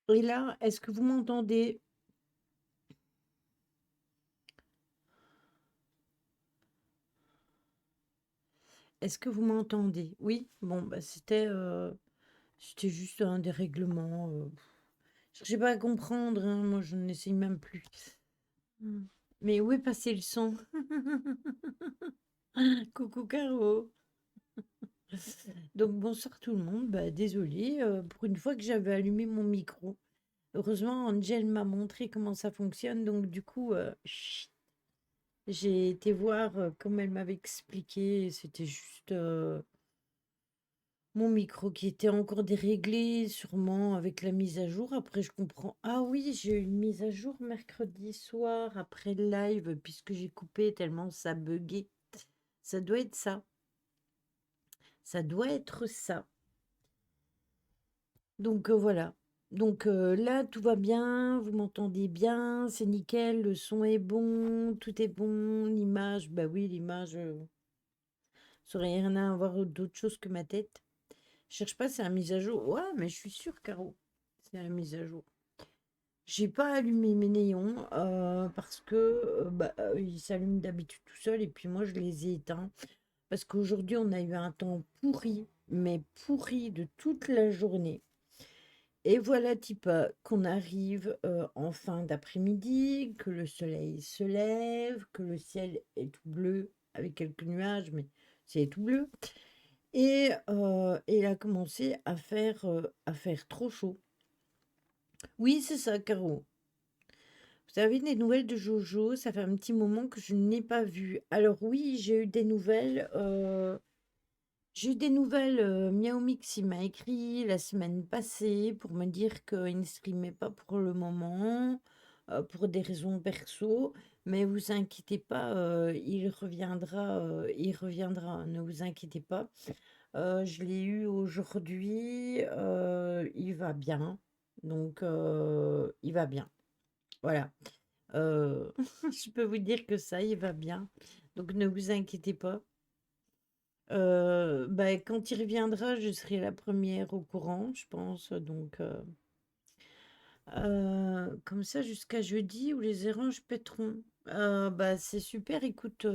Et là, est-ce que vous m'entendez? Est-ce que vous m'entendez? Oui? Bon, bah, c'était juste un dérèglement, cherchez pas à comprendre, hein, moi je n'essaye même plus. Mmh. Mais où est passé le son? Coucou Caro. Donc bonsoir tout le monde. Bah, désolée, pour une fois que j'avais allumé mon micro. Heureusement, Angel m'a montré comment ça fonctionne, donc du coup, chut, j'ai été voir comme elle m'avait expliqué. C'était juste mon micro qui était encore déréglé, sûrement avec la mise à jour. Après, je comprends. Ah oui, j'ai eu une mise à jour mercredi soir après le live, puisque j'ai coupé tellement ça buguait. Ça doit être ça. Ça doit être ça. Donc voilà. Donc là, tout va bien, vous m'entendez bien, c'est nickel, le son est bon, tout est bon, l'image, bah oui, l'image, ça aurait rien à voir d'autre chose que ma tête. Je cherche pas, c'est la mise à jour. Ouais, mais je suis sûre, Caro, c'est la mise à jour. J'ai pas allumé mes néons parce que ils s'allument d'habitude tout seuls et puis moi je les ai éteints parce qu'aujourd'hui on a eu un temps pourri, mais pourri de toute la journée. Et voilà, type, qu'on arrive en fin d'après-midi, que le soleil se lève, que le ciel est tout bleu avec quelques nuages, mais c'est tout bleu. Et il a commencé à faire trop chaud. Oui, c'est ça, Caro. Vous avez des nouvelles de Jojo? Ça fait un petit moment que je n'ai pas vu. Alors oui, j'ai eu des nouvelles. J'ai eu des nouvelles. Miao Mix, il m'a écrit la semaine passée pour me dire qu'il ne streamait pas pour le moment, pour des raisons perso. Mais vous inquiétez pas, il reviendra. Ne vous inquiétez pas. Je l'ai eu aujourd'hui. Il va bien. Donc, il va bien. Voilà. Je peux vous dire que ça, il va bien. Donc ne vous inquiétez pas. Bah, quand il reviendra, je serai la première au courant, je pense. Donc comme ça jusqu'à jeudi où les oranges pèteront. Bah, c'est super. Écoute,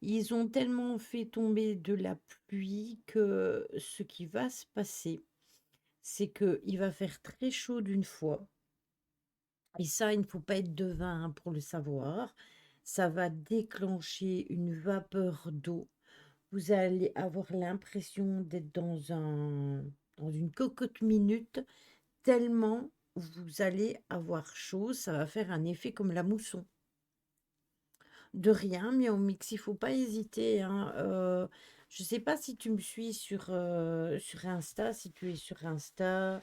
ils ont tellement fait tomber de la pluie que ce qui va se passer, c'est que il va faire très chaud d'une fois. Et ça, il ne faut pas être devin hein, pour le savoir. Ça va déclencher une vapeur d'eau. Vous allez avoir l'impression d'être dans une cocotte minute, tellement vous allez avoir chaud. Ça va faire un effet comme la mousson. De rien, Miao Mix, il faut pas hésiter, hein. Je sais pas si tu me suis sur Insta, si tu es sur Insta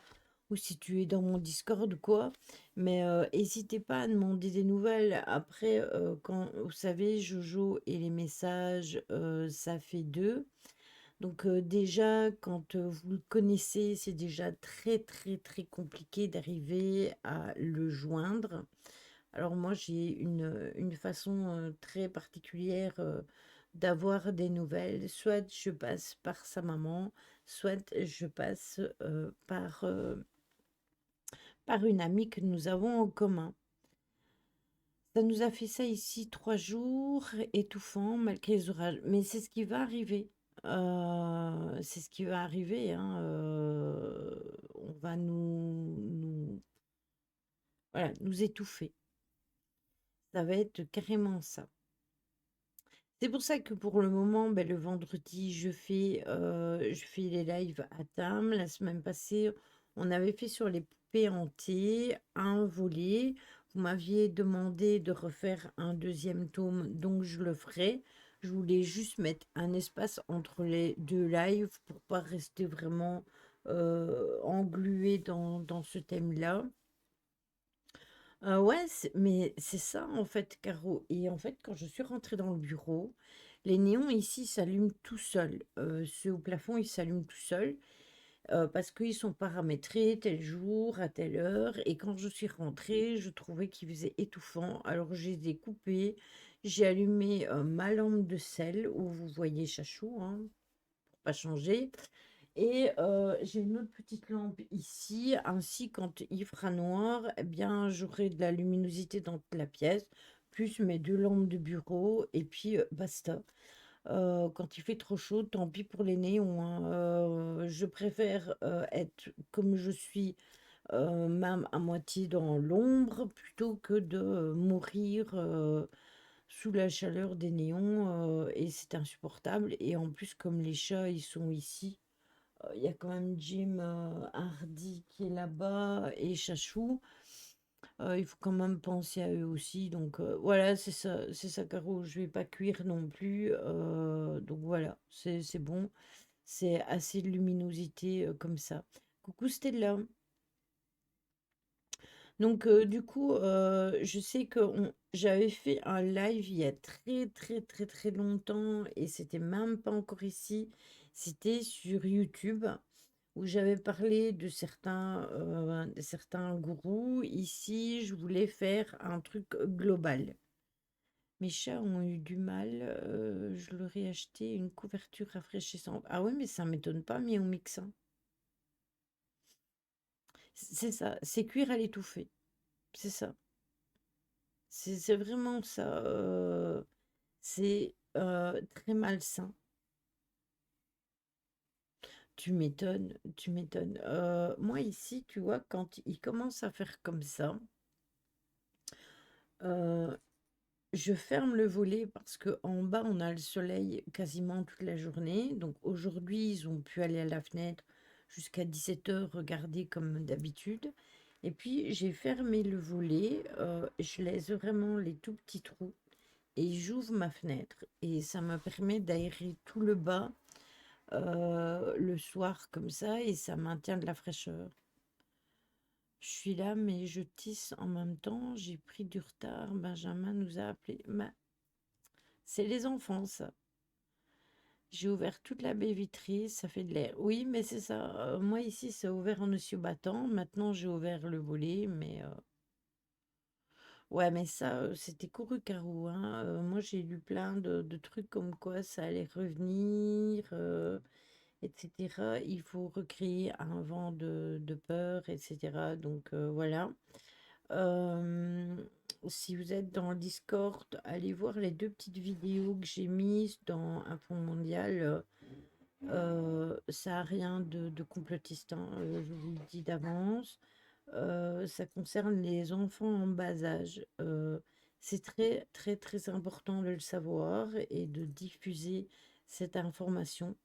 ou si tu es dans mon Discord ou quoi, mais n'hésitez pas à demander des nouvelles. Après, quand vous savez, Jojo et les messages, ça fait deux. Donc déjà, quand vous le connaissez, c'est déjà très très très compliqué d'arriver à le joindre. Alors moi, j'ai une façon très particulière d'avoir des nouvelles. Soit je passe par sa maman, soit je passe par une amie que nous avons en commun. Ça nous a fait ça ici 3 jours, étouffant malgré les orages. Mais c'est ce qui va arriver. C'est ce qui va arriver, hein. On va voilà, nous étouffer. Ça va être carrément ça. C'est pour ça que pour le moment, ben, le vendredi, je fais les lives à thème. La semaine passée, on avait fait sur les poupées hantées un volet. Vous m'aviez demandé de refaire un deuxième tome, donc je le ferai. Je voulais juste mettre un espace entre les deux lives pour pas rester vraiment englué dans ce thème-là. Ouais, mais c'est ça en fait, Caro. Et en fait, quand je suis rentrée dans le bureau, les néons ici s'allument tout seuls. Ceux au plafond, ils s'allument tout seuls parce qu'ils sont paramétrés tel jour, à telle heure. Et quand je suis rentrée, je trouvais qu'ils faisaient étouffant. Alors je les ai coupés. J'ai allumé ma lampe de sel où vous voyez Chachou, hein, pour pas changer. Et j'ai une autre petite lampe ici. Ainsi, quand il fera noir, eh bien, j'aurai de la luminosité dans toute la pièce, plus mes deux lampes de bureau, et puis basta. Quand il fait trop chaud, tant pis pour les néons, hein. Je préfère être comme je suis, même à moitié dans l'ombre, plutôt que de mourir sous la chaleur des néons, et c'est insupportable. Et en plus, comme les chats, ils sont ici, il y a quand même Jim Hardy qui est là-bas et Chachou. Il faut quand même penser à eux aussi. Donc voilà, c'est ça, Caro. Je vais pas cuire non plus. Donc voilà, c'est bon. C'est assez de luminosité comme ça. Coucou Stella. Donc du coup, je sais que j'avais fait un live il y a très très très très longtemps et c'était même pas encore ici. C'était sur YouTube où j'avais parlé de certains gourous. Ici, je voulais faire un truc global. Mes chats ont eu du mal. Je leur ai acheté une couverture rafraîchissante. Ah oui, mais ça m'étonne pas, Miao Mix, hein. C'est ça, c'est cuire à l'étouffée. C'est ça. C'est vraiment ça. C'est très malsain. Tu m'étonnes, tu m'étonnes. Moi ici, tu vois, quand il commence à faire comme ça, euh, je ferme le volet parce que en bas, on a le soleil quasiment toute la journée. Donc aujourd'hui, ils ont pu aller à la fenêtre jusqu'à 17 h regarder comme d'habitude. Et puis, j'ai fermé le volet. Je laisse vraiment les tout petits trous et j'ouvre ma fenêtre. Et ça me permet d'aérer tout le bas le soir comme ça et ça maintient de la fraîcheur. Je suis là, mais je tisse en même temps. J'ai pris du retard. Benjamin nous a appelé. C'est les enfants, ça. J'ai ouvert toute la baie vitrée, ça fait de l'air. Oui, mais c'est ça. Moi, ici, c'est ouvert en oscillobattant. Maintenant, j'ai ouvert le volet, mais... Ouais, mais ça, c'était couru carreau, hein. Moi, j'ai lu plein de trucs comme quoi ça allait revenir, etc. Il faut recréer un vent de peur, etc. Donc, voilà. Euh, Si vous êtes dans le Discord, allez voir les deux petites vidéos que j'ai mises dans un fond mondial. Ça n'a rien de complotiste, hein, je vous le dis d'avance. Ça concerne les enfants en bas âge. C'est très, très, très important de le savoir et de diffuser cette information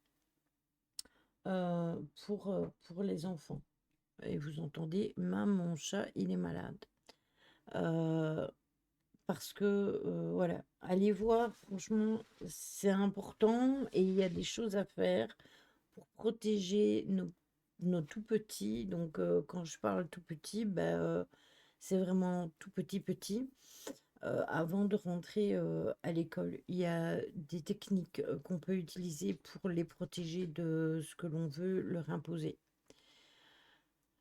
pour les enfants. Et vous entendez, même mon chat, il est malade. Euh, Parce que, voilà, allez voir, franchement, c'est important et il y a des choses à faire pour protéger nos tout petits. Donc, quand je parle tout petit, ben, c'est vraiment tout petit petit. Avant de rentrer à l'école, il y a des techniques qu'on peut utiliser pour les protéger de ce que l'on veut leur imposer.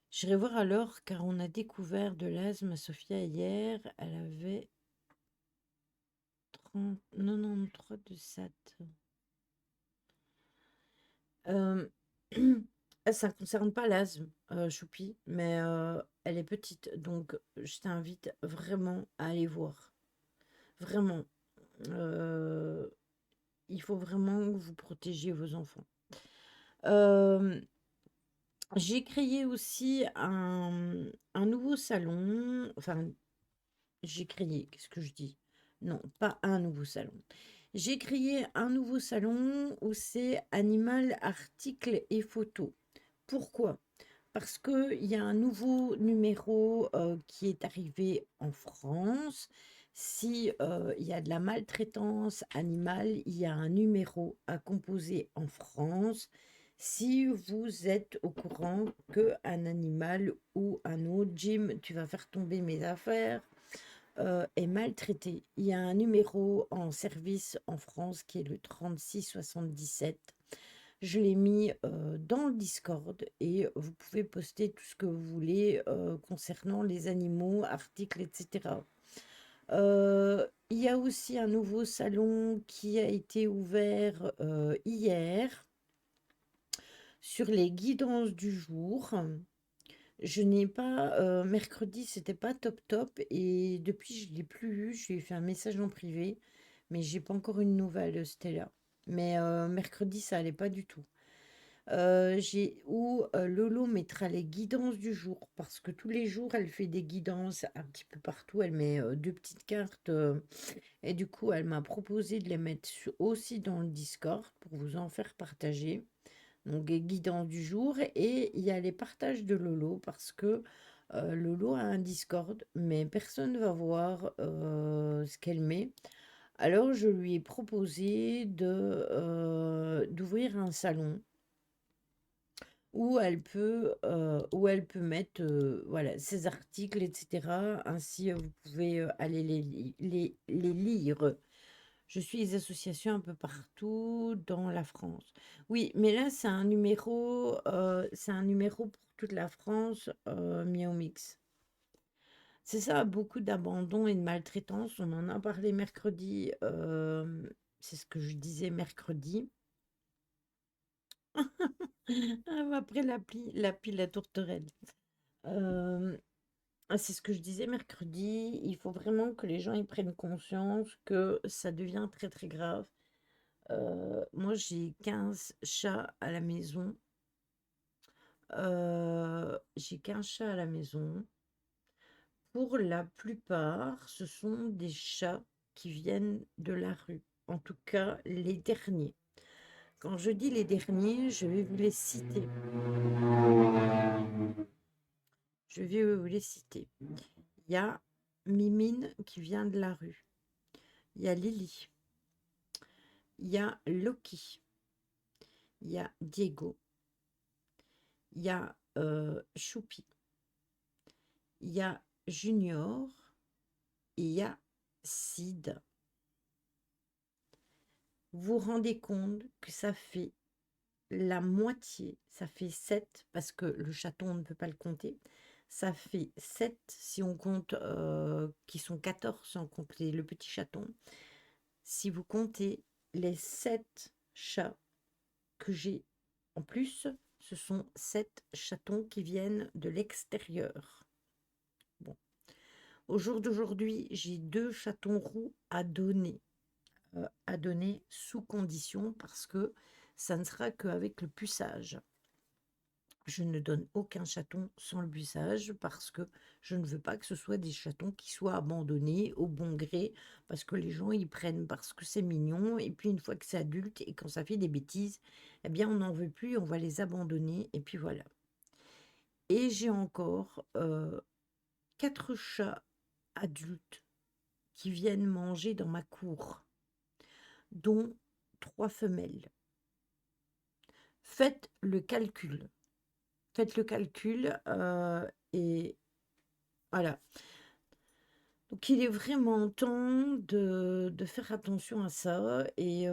J'irai voir alors, car on a découvert de l'asthme à Sophia hier. Elle avait 93 de SAT. Euh, Ça ne concerne pas l'asthme, Choupi, mais elle est petite. Donc, je t'invite vraiment à aller voir. Vraiment. Euh, il faut vraiment que vous protégiez vos enfants. Euh, j'ai créé aussi un nouveau salon. Enfin, j'ai créé, qu'est-ce que je dis? Non, pas un nouveau salon. J'ai créé un nouveau salon où c'est animal, articles et photos. Pourquoi? Parce qu'il y a un nouveau numéro qui est arrivé en France. Si il y a de la maltraitance animale, il y a un numéro à composer en France. Si vous êtes au courant qu'un animal ou un autre, Jim, tu vas faire tomber mes affaires, est maltraité, il y a un numéro en service en France qui est le 3677. Je l'ai mis dans le Discord et vous pouvez poster tout ce que vous voulez concernant les animaux, articles, etc. Il y a aussi un nouveau salon qui a été ouvert hier Sur les guidances du jour, je n'ai pas, mercredi, c'était pas top top et depuis, je l'ai plus eu. Je lui ai fait un message en privé, mais j'ai pas encore une nouvelle de Stella. Mais mercredi, ça allait pas du tout. Lolo mettra les guidances du jour parce que tous les jours, elle fait des guidances un petit peu partout. Elle met 2 petites cartes, et du coup, elle m'a proposé de les mettre aussi dans le Discord pour vous en faire partager. Donc, les guidances du jour et il y a les partages de Lolo parce que Lolo a un Discord, mais personne ne va voir ce qu'elle met. Alors, je lui ai proposé d'ouvrir un salon où elle peut mettre voilà, ses articles, etc. Ainsi, vous pouvez aller les lire. Je suis les associations un peu partout dans la France. Oui, mais là, c'est un numéro pour toute la France, Miao Mix. C'est ça, beaucoup d'abandon et de maltraitance. On en a parlé mercredi. C'est ce que je disais mercredi. Après la tourterelle. Euh, c'est ce que je disais mercredi. Il faut vraiment que les gens y prennent conscience que ça devient très très grave. Moi, j'ai 15 chats à la maison. J'ai 15 chats à la maison. Pour la plupart, ce sont des chats qui viennent de la rue. En tout cas, les derniers. Quand je dis les derniers, je vais vous les citer. Je vais vous les citer. Il y a Mimine qui vient de la rue. Il y a Lily. Il y a Loki. Il y a Diego. Il y a Choupi. Il y a Junior. Et il y a Sid. Vous vous rendez compte que ça fait la moitié, ça fait 7 parce que le chaton, on ne peut pas le compter. Ça fait 7 si on compte, qui sont 14 si on compte le petit chaton. Si vous comptez les 7 chats que j'ai en plus, ce sont 7 chatons qui viennent de l'extérieur. Bon. Au jour d'aujourd'hui, j'ai 2 chatons roux à donner sous condition parce que ça ne sera qu'avec le puçage. Je ne donne aucun chaton sans le buissage parce que je ne veux pas que ce soit des chatons qui soient abandonnés au bon gré parce que les gens ils prennent parce que c'est mignon et puis une fois que c'est adulte et quand ça fait des bêtises, eh bien on n'en veut plus, on va les abandonner et puis voilà. Et j'ai encore 4 chats adultes qui viennent manger dans ma cour, dont 3 femelles. Faites le calcul. Faites le calcul et voilà. Donc il est vraiment temps de faire attention à ça et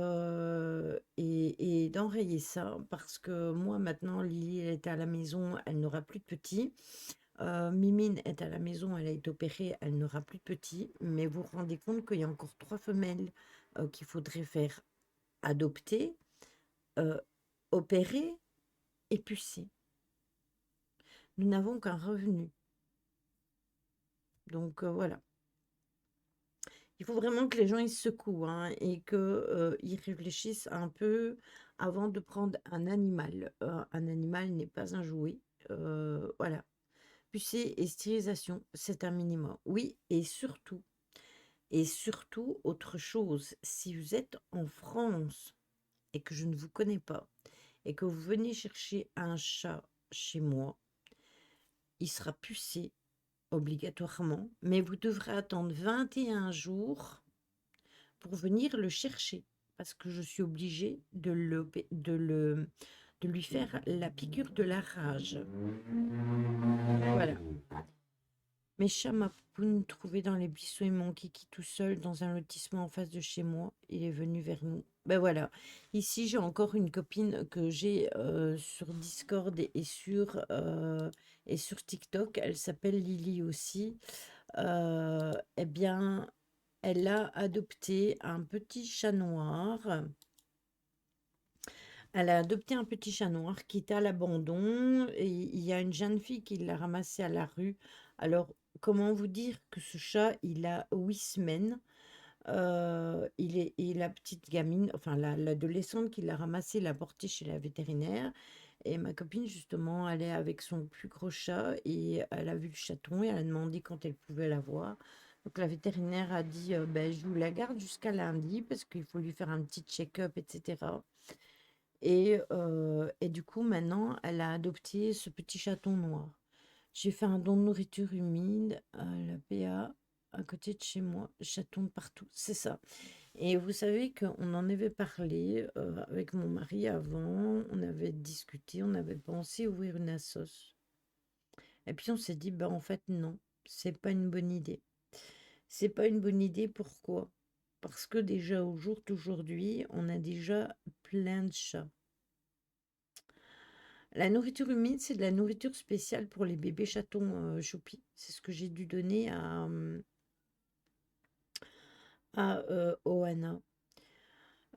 d'enrayer ça parce que moi maintenant Lily elle est à la maison, elle n'aura plus de petits. Mimine est à la maison, elle a été opérée, elle n'aura plus de petits. Mais vous vous rendez compte qu'il y a encore 3 femelles qu'il faudrait faire adopter, euh, opérer et pucer. Nous n'avons qu'un revenu. Donc voilà. Il faut vraiment que les gens ils se secouent hein, et que ils réfléchissent un peu avant de prendre un animal. Un animal n'est pas un jouet. Voilà. Pucée et stérilisation, c'est un minimum. Oui, et surtout, autre chose, si vous êtes en France et que je ne vous connais pas et que vous venez chercher un chat chez moi, il sera pucé obligatoirement, mais vous devrez attendre 21 jours pour venir le chercher parce que je suis obligée de lui faire la piqûre de la rage. Voilà. Mes chats Mapoun trouvés dans les buissons et mon kiki tout seul dans un lotissement en face de chez moi. Il est venu vers nous. Ben voilà. Ici, j'ai encore une copine que j'ai sur Discord et sur TikTok. Elle s'appelle Lily aussi. Eh bien, elle a adopté un petit chat noir Elle a adopté un petit chat noir qui était à l'abandon et il y a une jeune fille qui l'a ramassé à la rue. Alors, comment vous dire que ce chat, il a 8 semaines. Et la petite gamine, enfin l'adolescente qui l'a ramassé, l'a porté chez la vétérinaire. Et ma copine, justement, elle est avec son plus gros chat et elle a vu le chaton et elle a demandé quand elle pouvait l'avoir. Donc la vétérinaire a dit, ben, je vous la garde jusqu'à lundi parce qu'il faut lui faire un petit check-up, etc. Et du coup, maintenant, elle a adopté ce petit chaton noir. J'ai fait un don de nourriture humide à la PA à côté de chez moi. Chaton de partout, c'est ça. Et vous savez qu'on en avait parlé avec mon mari avant, on avait discuté, on avait pensé ouvrir une assos. Et puis on s'est dit, bah en fait non, c'est pas une bonne idée. C'est pas une bonne idée, pourquoi? Parce que déjà au jour d'aujourd'hui, on a déjà plein de chats. La nourriture humide, c'est de la nourriture spéciale pour les bébés chatons choupis. C'est ce que j'ai dû donner à Oana.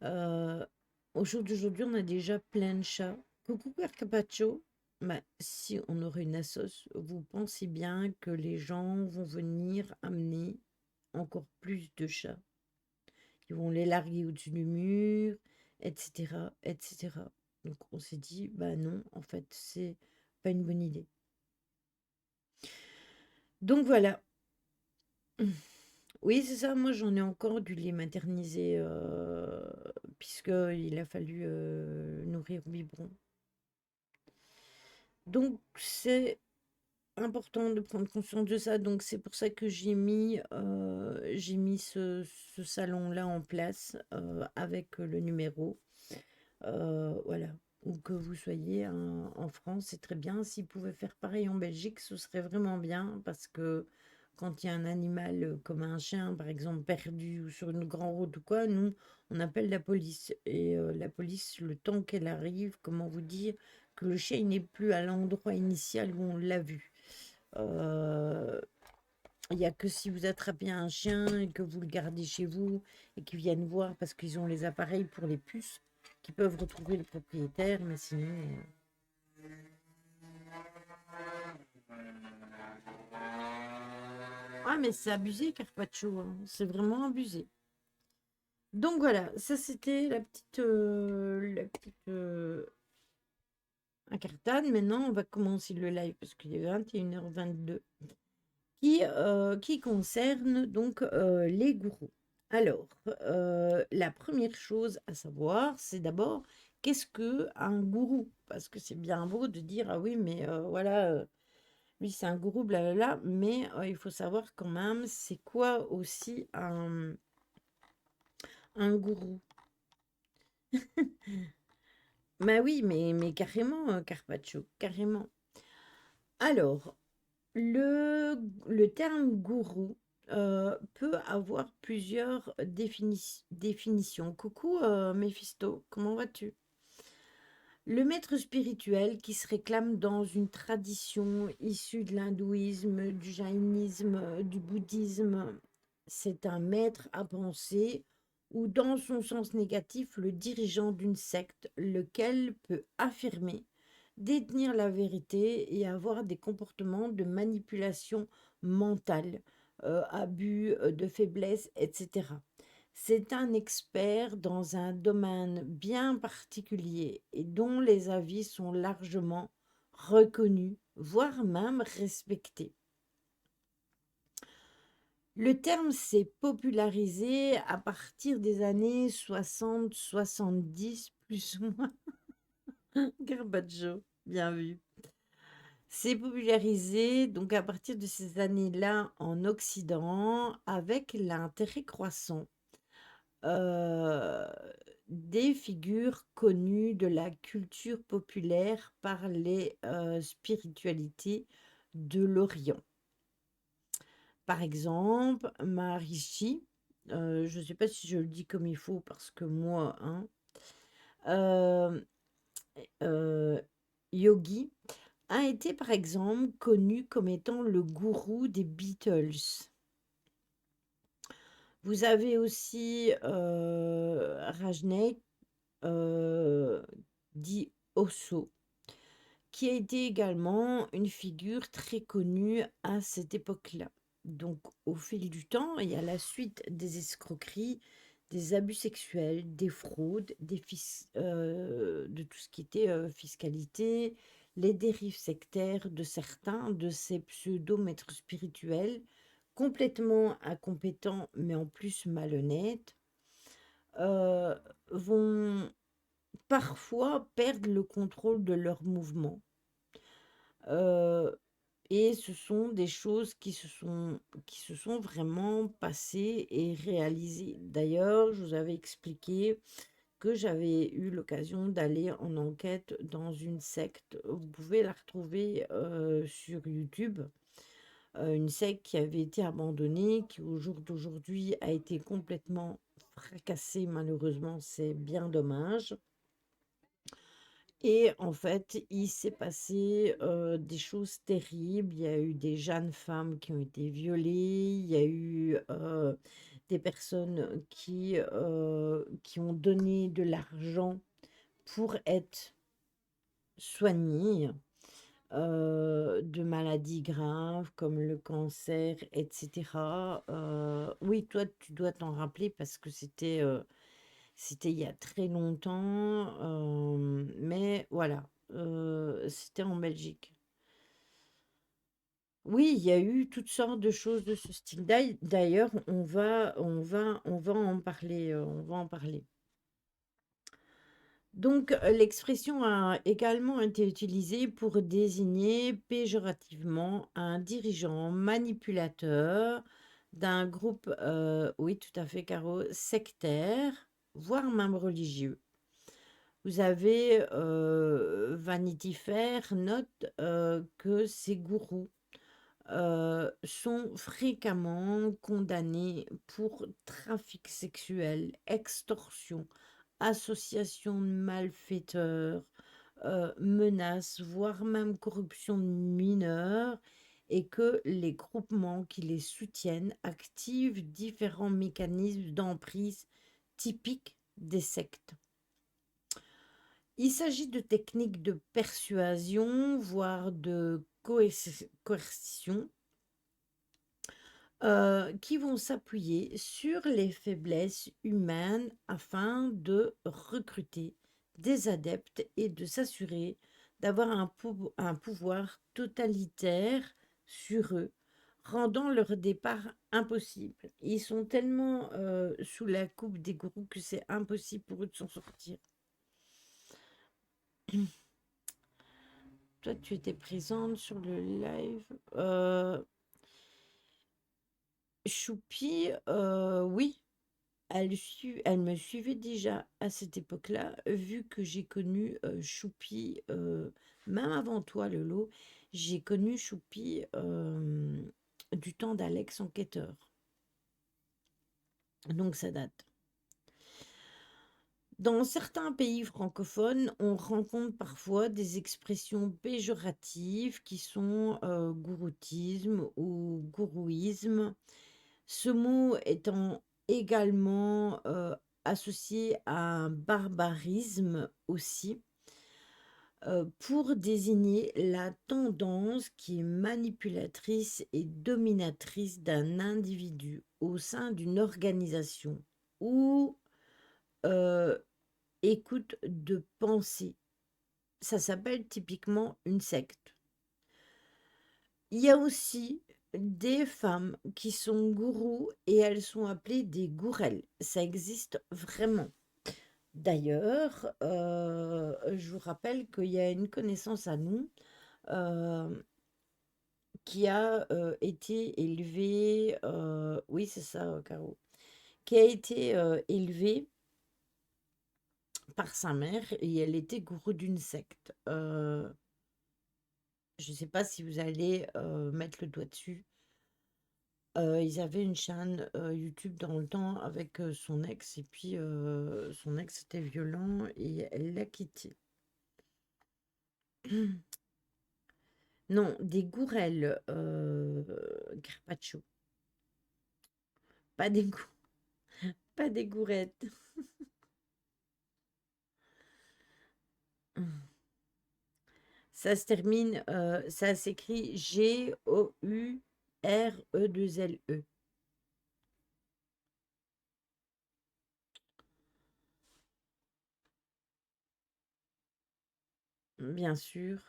Euh, Au jour d'aujourd'hui, on a déjà plein de chats. Coucou Carpaccio. Bah, si on aurait une assos, vous pensez bien que les gens vont venir amener encore plus de chats. Ils vont les larguer au-dessus du mur, etc., etc. Donc on s'est dit, bah non, en fait, c'est pas une bonne idée. Donc voilà. Oui, c'est ça. Moi, j'en ai encore dû les materniser puisqu'il a fallu nourrir biberon. Donc, c'est important de prendre conscience de ça. Donc, c'est pour ça que j'ai mis ce salon-là en place avec le numéro. Voilà. Ou que vous soyez en France, c'est très bien. S'ils pouvaient faire pareil en Belgique, ce serait vraiment bien parce que quand il y a un animal comme un chien, par exemple, perdu ou sur une grande route ou quoi, nous, on appelle la police. Et la police, le temps qu'elle arrive, comment vous dire, que le chien il n'est plus à l'endroit initial où on l'a vu. Euh, Il n'y a que si vous attrapez un chien et que vous le gardez chez vous et qu'ils viennent voir parce qu'ils ont les appareils pour les puces qui peuvent retrouver le propriétaire, mais sinon. Ah, mais c'est abusé, Carpaccio, hein. C'est vraiment abusé. Donc voilà, ça c'était la petite incartade. Maintenant, on va commencer le live parce qu'il est 21h22 qui concerne donc les gourous. Alors, la première chose à savoir, c'est d'abord qu'est-ce que un gourou? Parce que c'est bien beau de dire ah oui, mais voilà, lui c'est un gourou, blablabla, mais il faut savoir quand même c'est quoi aussi un gourou. Bah oui, mais carrément, Carpaccio, carrément. Alors, le terme gourou peut avoir plusieurs définitions. Coucou Méphisto, comment vas-tu? Le maître spirituel qui se réclame dans une tradition issue de l'hindouisme, du jaïnisme, du bouddhisme, c'est un maître à penser ou dans son sens négatif, le dirigeant d'une secte, lequel peut affirmer, détenir la vérité et avoir des comportements de manipulation mentale, abus de faiblesse, etc. C'est un expert dans un domaine bien particulier et dont les avis sont largement reconnus, voire même respectés. Le terme s'est popularisé à partir des années 60-70, plus ou moins. Garbaggio, bien vu. C'est popularisé donc à partir de ces années-là en Occident avec l'intérêt croissant euh, des figures connues de la culture populaire par les spiritualités de l'Orient. Par exemple, Maharishi, je ne sais pas si je le dis comme il faut parce que moi, hein, euh, euh, Yogi a été par exemple connu comme étant le gourou des Beatles. Vous avez aussi Rajneesh, dit Osso, qui a été également une figure très connue à cette époque-là. Donc, au fil du temps et à la suite des escroqueries, des abus sexuels, des fraudes, de tout ce qui était fiscalité, les dérives sectaires de certains de ces pseudo-maîtres spirituels, complètement incompétents mais en plus malhonnêtes, euh, vont parfois perdre le contrôle de leurs mouvements. Euh, et ce sont des choses qui se sont vraiment passées et réalisées. D'ailleurs, je vous avais expliqué que j'avais eu l'occasion d'aller en enquête dans une secte. Vous pouvez la retrouver sur YouTube. Une secte qui avait été abandonnée, qui au jour d'aujourd'hui a été complètement fracassée, malheureusement, c'est bien dommage. Et en fait, il s'est passé des choses terribles. Il y a eu des jeunes femmes qui ont été violées. Il y a eu des personnes qui ont donné de l'argent pour être soignées de maladies graves comme le cancer, etc. Oui, toi, tu dois t'en rappeler parce que c'était il y a très longtemps, mais voilà, c'était en Belgique. Oui, il y a eu toutes sortes de choses de ce style. D'ailleurs, on va en parler, on va en parler. Donc, l'expression a également été utilisée pour désigner péjorativement un dirigeant manipulateur d'un groupe, oui, tout à fait, Caro, sectaire, voire même religieux. Vous avez Vanity Fair note que ces gourous sont fréquemment condamnés pour trafic sexuel, extorsion, association de malfaiteurs, menaces, voire même corruption de mineurs, et que les groupements qui les soutiennent activent différents mécanismes d'emprise typiques des sectes. Il s'agit de techniques de persuasion, voire de coercition, qui vont s'appuyer sur les faiblesses humaines afin de recruter des adeptes et de s'assurer d'avoir un pouvoir totalitaire sur eux, rendant leur départ impossible. Ils sont tellement sous la coupe des gourous que c'est impossible pour eux de s'en sortir. Toi, tu étais présente sur le live. Choupi, oui, elle me suivait déjà à cette époque-là, vu que j'ai connu Choupi, même avant toi, Lolo, j'ai connu Choupi du temps d'Alex Enquêteur. Donc ça date. Dans certains pays francophones, on rencontre parfois des expressions péjoratives qui sont gouroutisme ou gourouisme. Ce mot étant également associé à un barbarisme aussi, pour désigner la tendance qui est manipulatrice et dominatrice d'un individu au sein d'une organisation ou écoute de pensée. Ça s'appelle typiquement une secte. Il y a aussi des femmes qui sont gourous et elles sont appelées des gourelles. Ça existe vraiment. D'ailleurs, je vous rappelle qu'il y a une connaissance à nous euh, qui a été élevée, oui c'est ça, Caro, qui a été élevée par sa mère et elle était gourou d'une secte. Je ne sais pas si vous allez mettre le doigt dessus. Ils avaient une chaîne YouTube dans le temps avec son ex, et puis son ex était violent et elle l'a quitté. Non, des gourelles, Carpaccio. Pas des, pas des gourettes. Ça se termine, ça s'écrit Goure2LE. Bien sûr.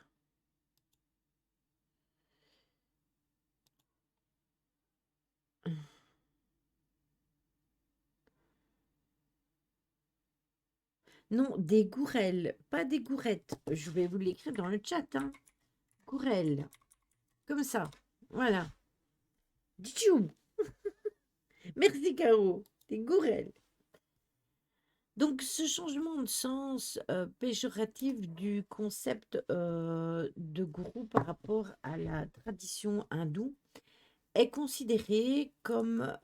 Non, des gourelles, pas des gourettes. Je vais vous l'écrire dans le chat, hein. Gourelles, comme ça. Voilà. Tchou. Merci, Caro. Des gourelles. Donc, ce changement de sens péjoratif du concept de gourou par rapport à la tradition hindoue est considéré comme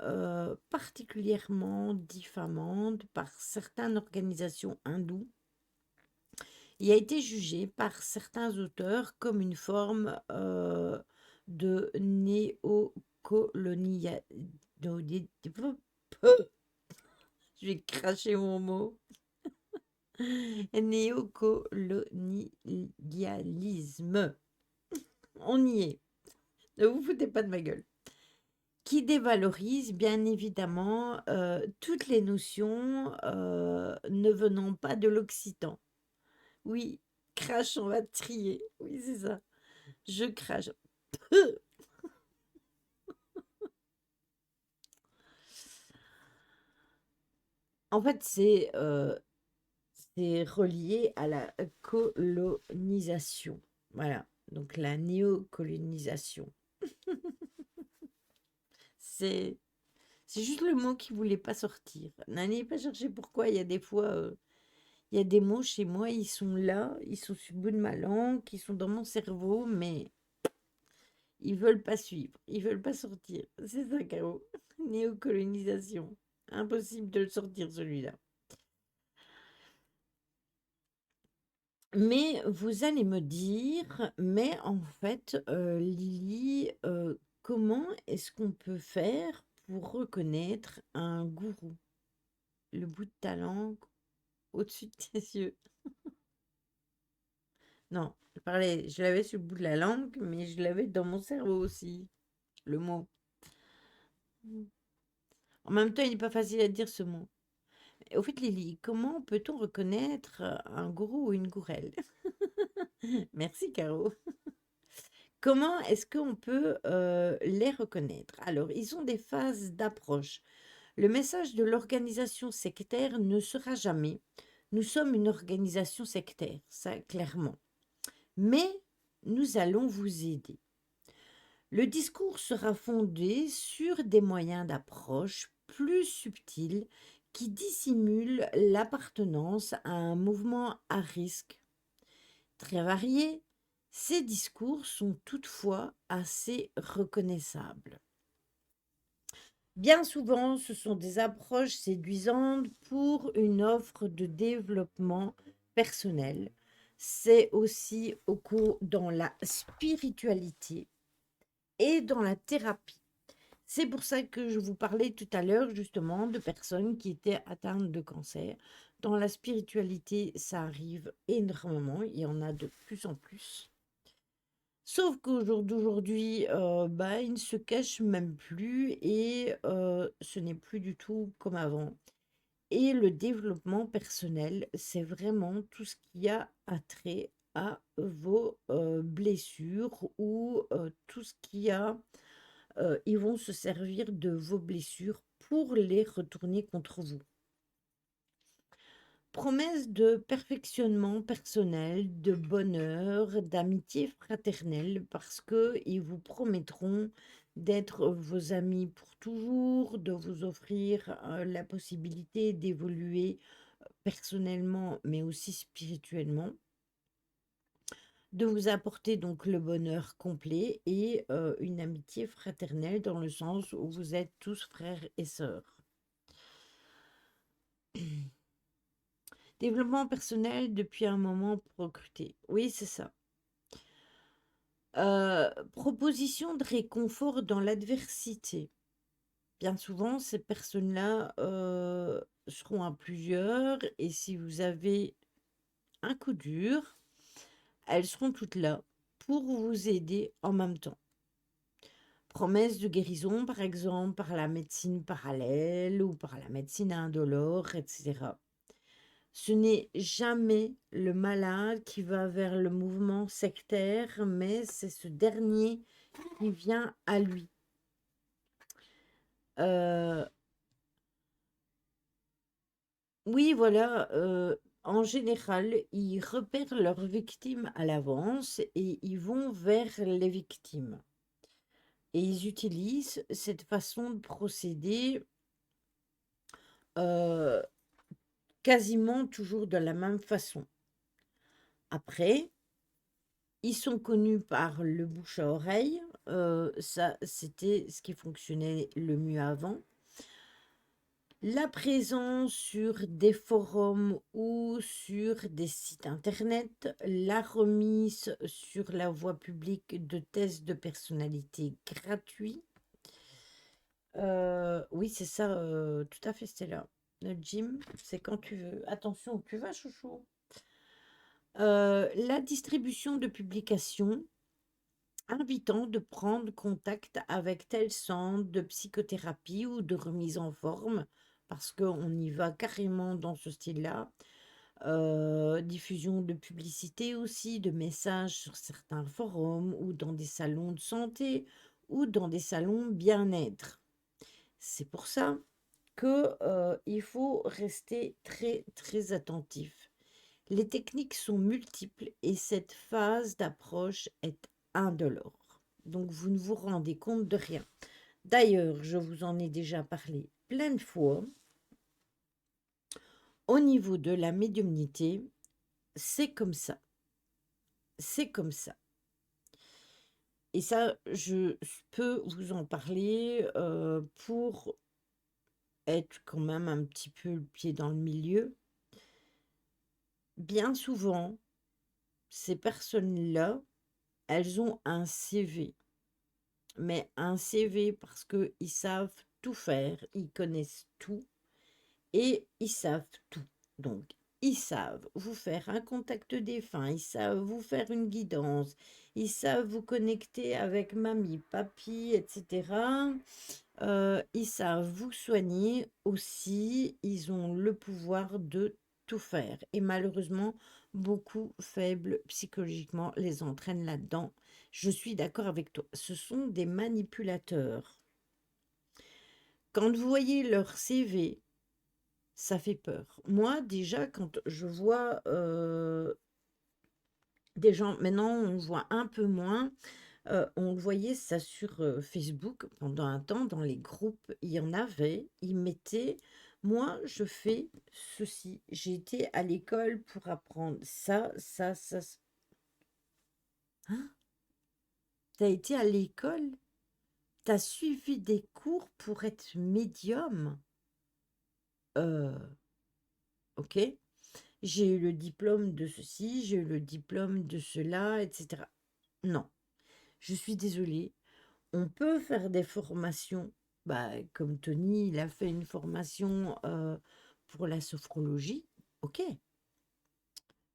particulièrement diffamante par certaines organisations hindoues. Il a été jugé par certains auteurs comme une forme de néocolonialisme. Je vais cracher mon mot. Néocolonialisme. On y est. Ne vous foutez pas de ma gueule. Qui dévalorise bien évidemment toutes les notions ne venant pas de l'occitan. Oui, crache, on va trier. Oui, c'est ça. Je crache. En fait, c'est relié à la colonisation. Voilà. Donc la néocolonisation. C'est c'est juste le mot qui voulait pas sortir. N'allez pas chercher pourquoi. Il y a des fois, il y a des mots chez moi, ils sont là, ils sont sur le bout de ma langue, ils sont dans mon cerveau, mais ils veulent pas suivre, ils veulent pas sortir. C'est ça, Caro. Néocolonisation. Impossible de le sortir, celui-là. Mais vous allez me dire, mais en fait, Lily, comment est-ce qu'on peut faire pour reconnaître un gourou? Le bout de ta langue au-dessus de tes yeux. Non, je l'avais sur le bout de la langue, mais je l'avais dans mon cerveau aussi, le mot. En même temps, il n'est pas facile à dire ce mot. Au fait, Lily, comment peut-on reconnaître un gourou ou une gourelle? Merci, Caro. Comment est-ce qu'on peut les reconnaître? Alors, ils ont des phases d'approche. Le message de l'organisation sectaire ne sera jamais nous sommes une organisation sectaire, ça clairement. Mais nous allons vous aider. Le discours sera fondé sur des moyens d'approche plus subtils qui dissimulent l'appartenance à un mouvement à risque. Très variés, ces discours sont toutefois assez reconnaissables. Bien souvent, ce sont des approches séduisantes pour une offre de développement personnel. C'est aussi au cours dans la spiritualité et dans la thérapie. C'est pour ça que je vous parlais tout à l'heure justement de personnes qui étaient atteintes de cancer. Dans la spiritualité, ça arrive énormément, il y en a de plus en plus. Sauf qu'au jour d'aujourd'hui, bah, ils ne se cachent même plus et ce n'est plus du tout comme avant. Et le développement personnel, c'est vraiment tout ce qui a attrait à vos blessures ou tout ce qui a ils vont se servir de vos blessures pour les retourner contre vous. Promesse de perfectionnement personnel, de bonheur, d'amitié fraternelle, parce qu'ils vous promettront d'être vos amis pour toujours, de vous offrir la possibilité d'évoluer personnellement, mais aussi spirituellement, de vous apporter donc le bonheur complet et une amitié fraternelle dans le sens où vous êtes tous frères et sœurs. Développement personnel depuis un moment pour recruter. Oui, c'est ça. Proposition de réconfort dans l'adversité. Bien souvent, ces personnes-là seront à plusieurs et si vous avez un coup dur, elles seront toutes là pour vous aider en même temps. Promesse de guérison, par exemple, par la médecine parallèle ou par la médecine indolore, etc. Ce n'est jamais le malade qui va vers le mouvement sectaire, mais c'est ce dernier qui vient à lui. Euh, oui, voilà. En général, ils repèrent leurs victimes à l'avance et ils vont vers les victimes. Et ils utilisent cette façon de procéder euh, quasiment toujours de la même façon. Après, ils sont connus par le bouche à oreille. Ça, c'était ce qui fonctionnait le mieux avant. La présence sur des forums ou sur des sites internet, la remise sur la voie publique de tests de personnalité gratuits. Oui, c'est ça, tout à fait, Stella. Le gym, c'est quand tu veux. Attention où tu vas, chouchou. La distribution de publications invitant de prendre contact avec tel centre de psychothérapie ou de remise en forme, parce qu'on y va carrément dans ce style-là. Diffusion de publicité aussi, de messages sur certains forums ou dans des salons de santé ou dans des salons bien-être. C'est pour ça que il faut rester très très attentif. Les techniques sont multiples et cette phase d'approche est indolore. Donc vous ne vous rendez compte de rien. D'ailleurs, je vous en ai déjà parlé plein de fois. Au niveau de la médiumnité, c'est comme ça. C'est comme ça. Et ça, je peux vous en parler pour être quand même un petit peu le pied dans le milieu. Bien souvent, ces personnes-là, elles ont un CV. Mais un CV parce qu'ils savent tout faire, ils connaissent tout et ils savent tout. Donc, ils savent vous faire un contact défunt, ils savent vous faire une guidance, ils savent vous connecter avec mamie, papy, etc. Ils savent vous soigner aussi, ils ont le pouvoir de tout faire. Et malheureusement, beaucoup faibles psychologiquement les entraînent là-dedans. Je suis d'accord avec toi. Ce sont des manipulateurs. Quand vous voyez leur CV, ça fait peur. Moi, déjà, quand je vois des gens, maintenant on voit un peu moins, on voyait ça sur Facebook pendant un temps, dans les groupes, il y en avait, ils mettaient, moi je fais ceci, j'ai été à l'école pour apprendre ça, ça, ça. Hein? T'as été à l'école? T'as suivi des cours pour être médium? Euh, ok. J'ai eu le diplôme de ceci, j'ai eu le diplôme de cela, etc. Non, je suis désolée. On peut faire des formations, bah, comme Tony, il a fait une formation pour la sophrologie, ok.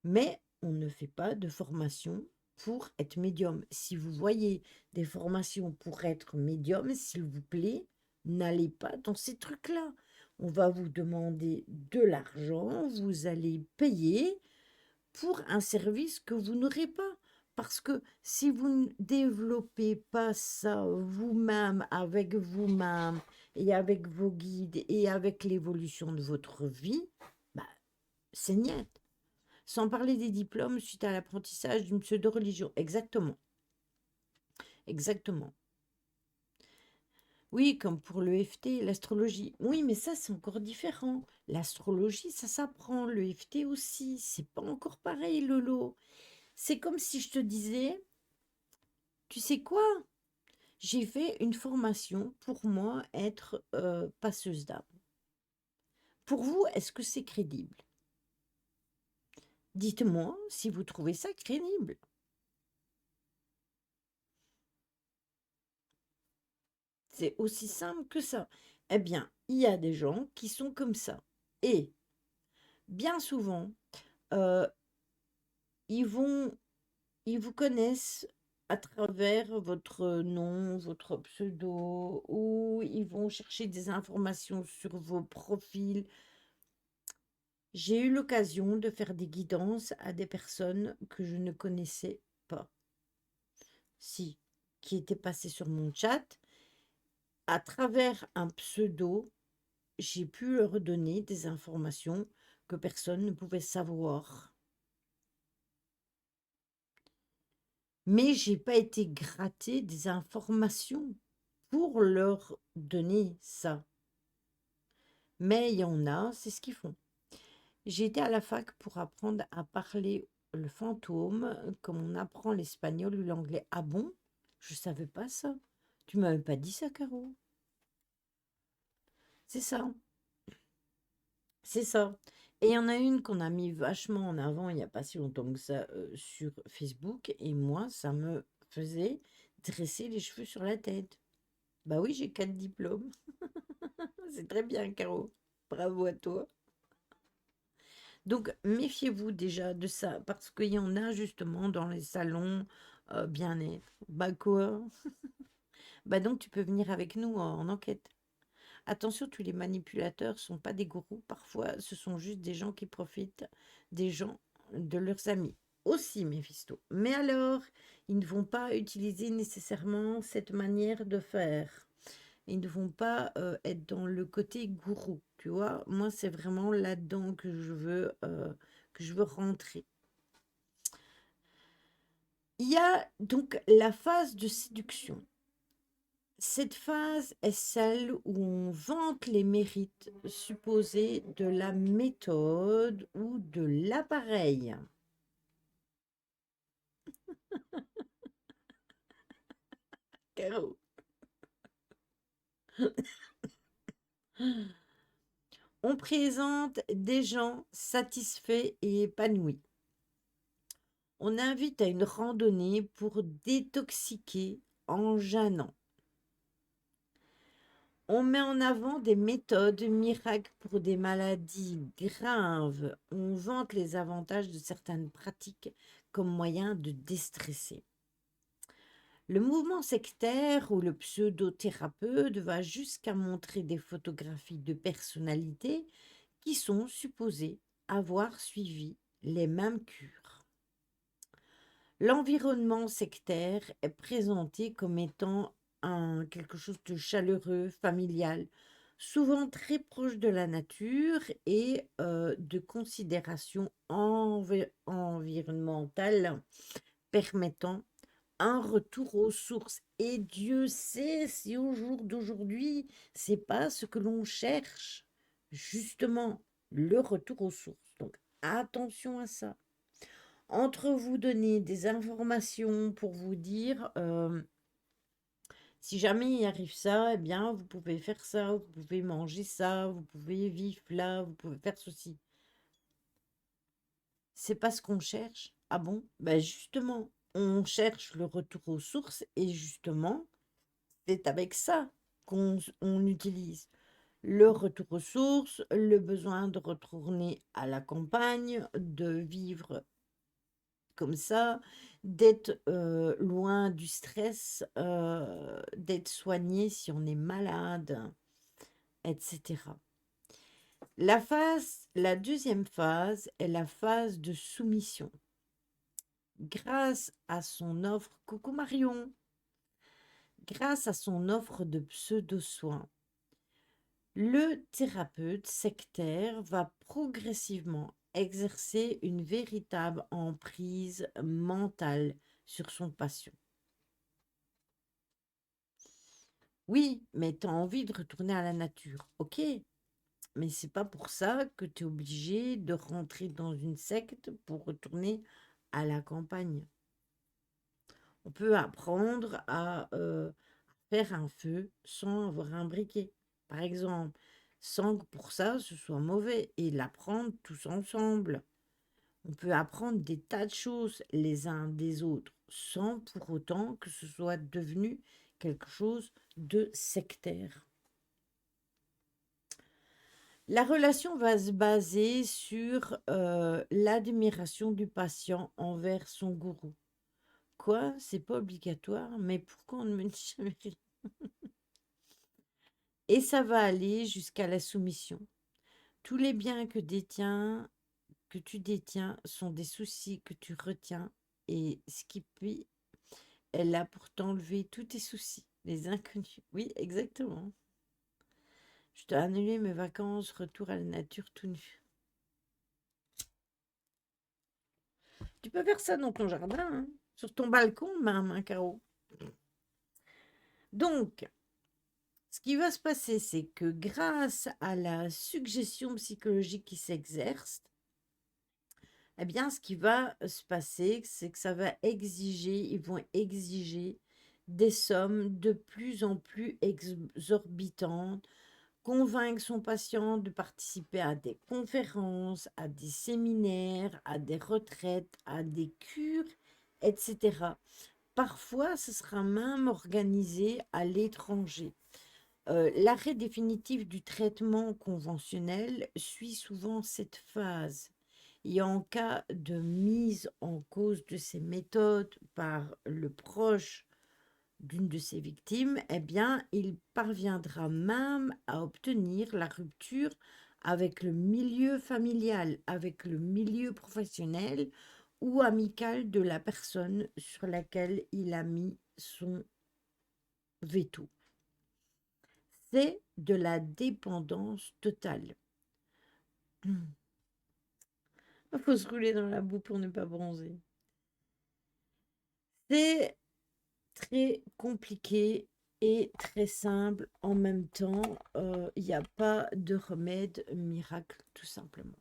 Mais on ne fait pas de formation pour être médium. Si vous voyez des formations pour être médium, s'il vous plaît, n'allez pas dans ces trucs-là. On va vous demander de l'argent, vous allez payer pour un service que vous n'aurez pas. Parce que si vous ne développez pas ça vous-même, avec vous-même, et avec vos guides, et avec l'évolution de votre vie, bah, c'est niet. Sans parler des diplômes suite à l'apprentissage d'une pseudo-religion. Exactement. Exactement. Oui, comme pour le FT, l'astrologie. Oui, mais ça, c'est encore différent. L'astrologie, ça s'apprend. Le FT aussi. C'est pas encore pareil, Lolo. C'est comme si je te disais, tu sais quoi? J'ai fait une formation pour moi être passeuse d'âme. Pour vous, est-ce que c'est crédible? Dites-moi si vous trouvez ça crédible. C'est aussi simple que ça. Eh bien, il y a des gens qui sont comme ça. Et bien souvent, euh, ils vont Ils vous connaissent à travers votre nom, votre pseudo, ou ils vont chercher des informations sur vos profils. J'ai eu l'occasion de faire des guidances à des personnes que je ne connaissais pas, si, qui étaient passées sur mon chat. À travers un pseudo, j'ai pu leur donner des informations que personne ne pouvait savoir. Mais j'ai pas été gratter des informations pour leur donner ça. Mais il y en a, c'est ce qu'ils font. J'ai été à la fac pour apprendre à parler le fantôme, comme on apprend l'espagnol ou l'anglais. Ah bon? Je savais pas ça. Tu m'avais pas dit ça, Caro. C'est ça, c'est ça. Et il y en a une qu'on a mis vachement en avant il n'y a pas si longtemps que ça sur Facebook. Et moi, ça me faisait dresser les cheveux sur la tête. Bah oui, j'ai 4 diplômes. C'est très bien, Caro. Bravo à toi. Donc, méfiez-vous déjà de ça, parce qu'il y en a justement dans les salons bien-être. Bah quoi? Bah donc, tu peux venir avec nous en enquête. Attention, tous les manipulateurs sont pas des gourous. Parfois, ce sont juste des gens qui profitent des gens, de leurs amis. Aussi, Méphisto. Mais alors, ils ne vont pas utiliser nécessairement cette manière de faire. Ils ne vont pas être dans le côté gourou, tu vois. Moi, c'est vraiment là-dedans que je veux rentrer. Il y a donc la phase de séduction. Cette phase est celle où on vante les mérites supposés de la méthode ou de l'appareil. Caro. On présente des gens satisfaits et épanouis. On invite à une randonnée pour détoxiquer en jeûnant. On met en avant des méthodes miracles pour des maladies graves. On vante les avantages de certaines pratiques comme moyen de déstresser. Le mouvement sectaire ou le pseudothérapeute va jusqu'à montrer des photographies de personnalités qui sont supposées avoir suivi les mêmes cures. L'environnement sectaire est présenté comme étant quelque chose de chaleureux, familial, souvent très proche de la nature et de considération environnementale permettant un retour aux sources. Et Dieu sait si au jour d'aujourd'hui, c'est pas ce que l'on cherche, justement, le retour aux sources. Donc attention à ça. Entre vous donner des informations pour vous dire si jamais il arrive ça, eh bien vous pouvez faire ça, vous pouvez manger ça, vous pouvez vivre là, vous pouvez faire ceci. C'est pas ce qu'on cherche. Ah bon? Ben justement, on cherche le retour aux sources et justement, c'est avec ça on utilise le retour aux sources, le besoin de retourner à la campagne, de vivre comme ça, d'être loin du stress, d'être soigné si on est malade, etc. La deuxième phase est la phase de soumission. Grâce à son offre, coucou Marion, grâce à son offre de pseudo-soins, le thérapeute sectaire va progressivement exercer une véritable emprise mentale sur son patient. Oui, mais tu as envie de retourner à la nature, ok, mais c'est pas pour ça que tu es obligé de rentrer dans une secte pour retourner à la campagne. On peut apprendre à faire un feu sans avoir un briquet, par exemple, sans que pour ça ce soit mauvais, et l'apprendre tous ensemble. On peut apprendre des tas de choses les uns des autres, sans pour autant que ce soit devenu quelque chose de sectaire. La relation va se baser sur l'admiration du patient envers son gourou. quoi? C'est pas obligatoire, mais pourquoi on ne me dit jamais rien? Et ça va aller jusqu'à la soumission. Tous les biens que tu détiens sont des soucis que tu retiens et Skippy est là pour t'enlever tous tes soucis, les inconnus. Oui, exactement. Je dois annuler mes vacances, retour à la nature tout nu. Tu peux faire ça dans ton jardin, hein, sur ton balcon, même, un carreau. Donc, ce qui va se passer, c'est que grâce à la suggestion psychologique qui s'exerce, eh bien, ce qui va se passer, c'est que ça va exiger, ils vont exiger des sommes de plus en plus exorbitantes, convaincre son patient de participer à des conférences, à des séminaires, à des retraites, à des cures, etc. Parfois, ce sera même organisé à l'étranger. L'arrêt définitif du traitement conventionnel suit souvent cette phase. Et en cas de mise en cause de ces méthodes par le proche d'une de ses victimes, eh bien, il parviendra même à obtenir la rupture avec le milieu familial, avec le milieu professionnel ou amical de la personne sur laquelle il a mis son veto. C'est de la dépendance totale. Il faut se rouler dans la boue pour ne pas bronzer. C'est très compliqué et très simple en même temps. Il n'y a pas de remède miracle, tout simplement.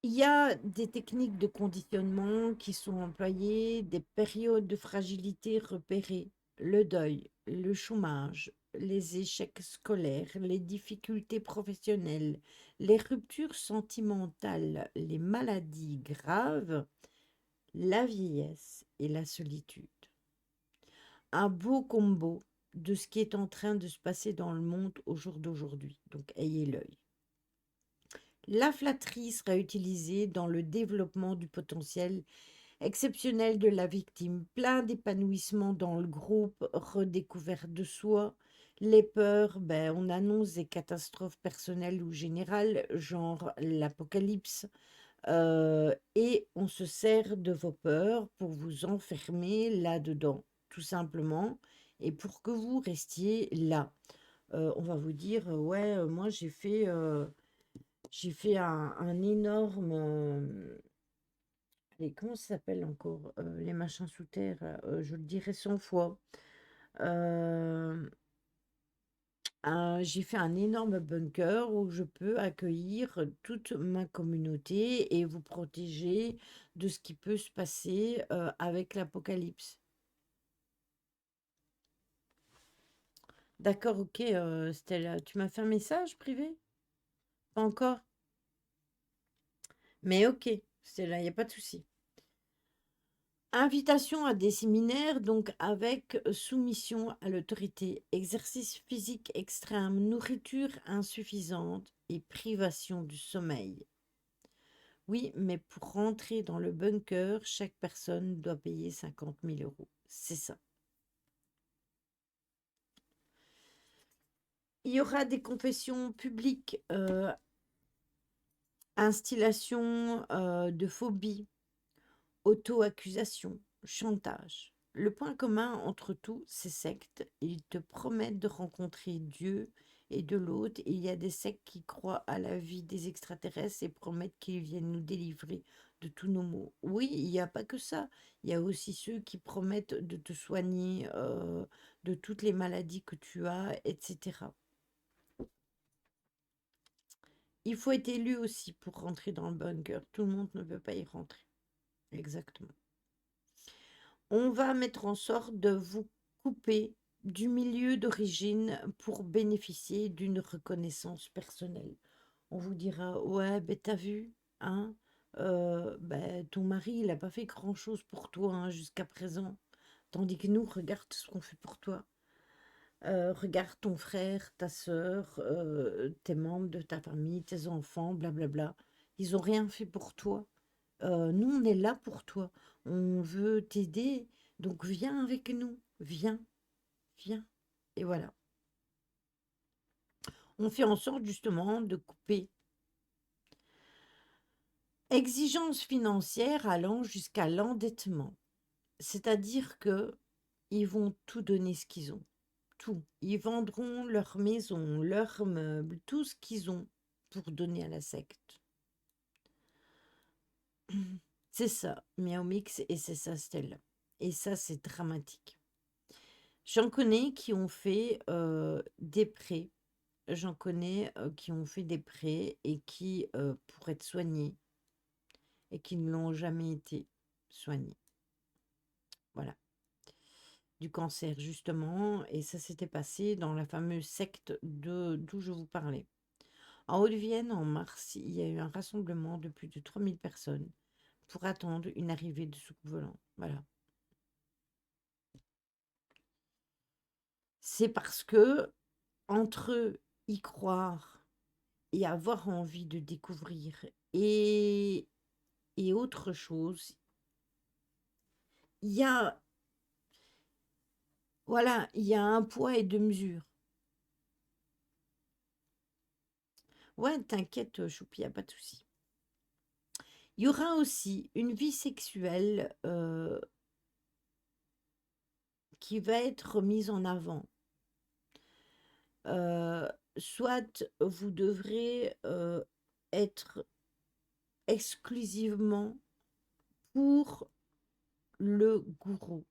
Il y a des techniques de conditionnement qui sont employées, des périodes de fragilité repérées, le deuil, le chômage, les échecs scolaires, les difficultés professionnelles, les ruptures sentimentales, les maladies graves, la vieillesse et la solitude. Un beau combo de ce qui est en train de se passer dans le monde au jour d'aujourd'hui. Donc ayez l'œil. La flatterie sera utilisée dans le développement du potentiel exceptionnel de la victime, plein d'épanouissement dans le groupe, redécouverte de soi. Les peurs, on annonce des catastrophes personnelles ou générales, genre l'apocalypse, et on se sert de vos peurs pour vous enfermer là-dedans, tout simplement, et pour que vous restiez là. On va vous dire, ouais, moi j'ai fait un énorme. Allez, comment ça s'appelle encore les machins sous terre je le dirai 100 fois. Euh, j'ai fait un énorme bunker où je peux accueillir toute ma communauté et vous protéger de ce qui peut se passer avec l'apocalypse. D'accord, ok, Stella, tu m'as fait un message privé? Pas encore? Mais ok, Stella, il n'y a pas de souci. Invitation à des séminaires, donc avec soumission à l'autorité, exercice physique extrême, nourriture insuffisante et privation du sommeil. Oui, mais pour rentrer dans le bunker, chaque personne doit payer 50 000 euros. C'est ça. Il y aura des confessions publiques, instillation de phobie, auto-accusation, chantage. Le point commun entre tous ces sectes, ils te promettent de rencontrer Dieu et de l'autre. Il y a des sectes qui croient à la vie des extraterrestres et promettent qu'ils viennent nous délivrer de tous nos maux. Oui, il n'y a pas que ça. Il y a aussi ceux qui promettent de te soigner de toutes les maladies que tu as, etc. Il faut être élu aussi pour rentrer dans le bunker. Tout le monde ne peut pas y rentrer. Exactement. On va mettre en sorte de vous couper du milieu d'origine pour bénéficier d'une reconnaissance personnelle. On vous dira, ouais, ben t'as vu, hein, ton mari, il n'a pas fait grand-chose pour toi hein, jusqu'à présent. Tandis que nous, regarde ce qu'on fait pour toi. Regarde ton frère, ta sœur, tes membres de ta famille, tes enfants, blablabla. Ils n'ont rien fait pour toi. Nous, on est là pour toi. On veut t'aider, donc viens avec nous. Viens, viens. Et voilà. On fait en sorte justement de couper. Exigence financière allant jusqu'à l'endettement. C'est-à-dire que ils vont tout donner ce qu'ils ont. Tout. Ils vendront leur maison, leurs meubles, tout ce qu'ils ont pour donner à la secte. C'est ça, Miao Mix, et c'est ça, Stella. Et ça, c'est dramatique. J'en connais qui ont fait des prêts. J'en connais qui ont fait des prêts et qui, pour être soignés, et qui ne l'ont jamais été soignés. Voilà. Du cancer, justement. Et ça s'était passé dans la fameuse secte d'où je vous parlais. En Haute-Vienne, en mars, il y a eu un rassemblement de plus de 3000 personnes pour attendre une arrivée de soucoupe volant. Voilà. C'est parce que, entre eux, y croire et avoir envie de découvrir et autre chose, il y a, voilà, il y a un poids et deux mesures. Ouais, t'inquiète, Choupi, y a pas de souci. Il y aura aussi une vie sexuelle qui va être mise en avant. Euh, Soit vous devrez être exclusivement pour le gourou.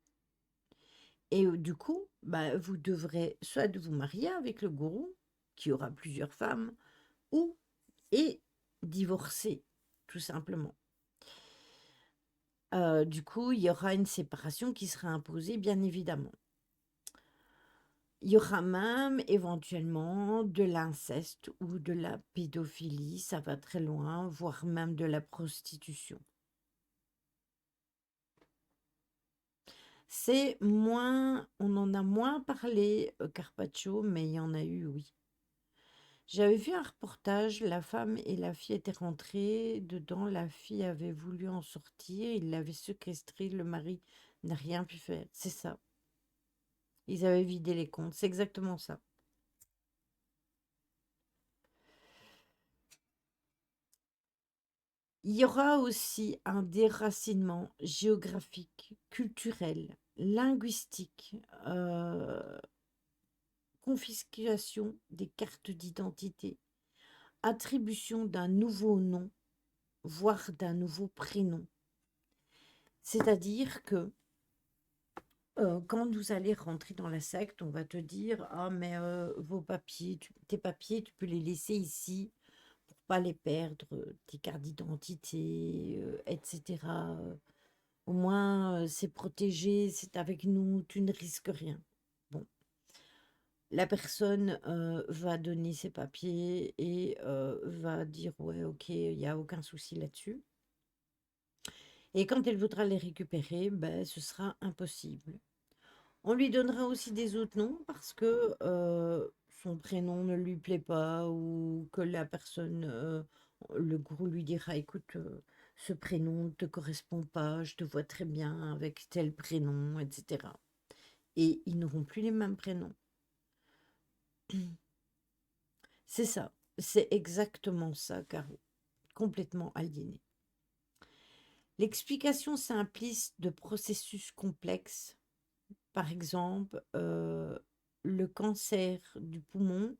Et du coup, bah, vous devrez soit vous marier avec le gourou, qui aura plusieurs femmes, ou et divorcer, tout simplement. Du coup, il y aura une séparation qui sera imposée, bien évidemment. Il y aura même éventuellement de l'inceste ou de la pédophilie, ça va très loin, voire même de la prostitution. C'est moins, on en a moins parlé, Carpaccio, mais il y en a eu, oui. J'avais vu un reportage, la femme et la fille étaient rentrées dedans, la fille avait voulu en sortir, il l'avait séquestrée, le mari n'a rien pu faire. C'est ça. Ils avaient vidé les comptes, c'est exactement ça. Il y aura aussi un déracinement géographique, culturel, linguistique, confiscation des cartes d'identité, attribution d'un nouveau nom, voire d'un nouveau prénom. C'est-à-dire que quand vous allez rentrer dans la secte, on va te dire: «Ah mais vos papiers, tes papiers, tu peux les laisser ici pour pas les perdre, tes cartes d'identité, et cetera, au moins, c'est protégé, c'est avec nous, tu ne risques rien». Bon, la personne, va donner ses papiers et va dire: «Ouais, OK, il y a aucun souci là-dessus», et quand elle voudra les récupérer, ben ce sera impossible. On lui donnera aussi des autres noms parce que son prénom ne lui plaît pas ou que la personne, le gourou lui dira: «Écoute, ce prénom ne te correspond pas, je te vois très bien avec tel prénom», et cetera, et ils n'auront plus les mêmes prénoms. C'est ça, c'est exactement ça, Caro, complètement aliéné. L'explication simpliste de processus complexes, par exemple, le cancer du poumon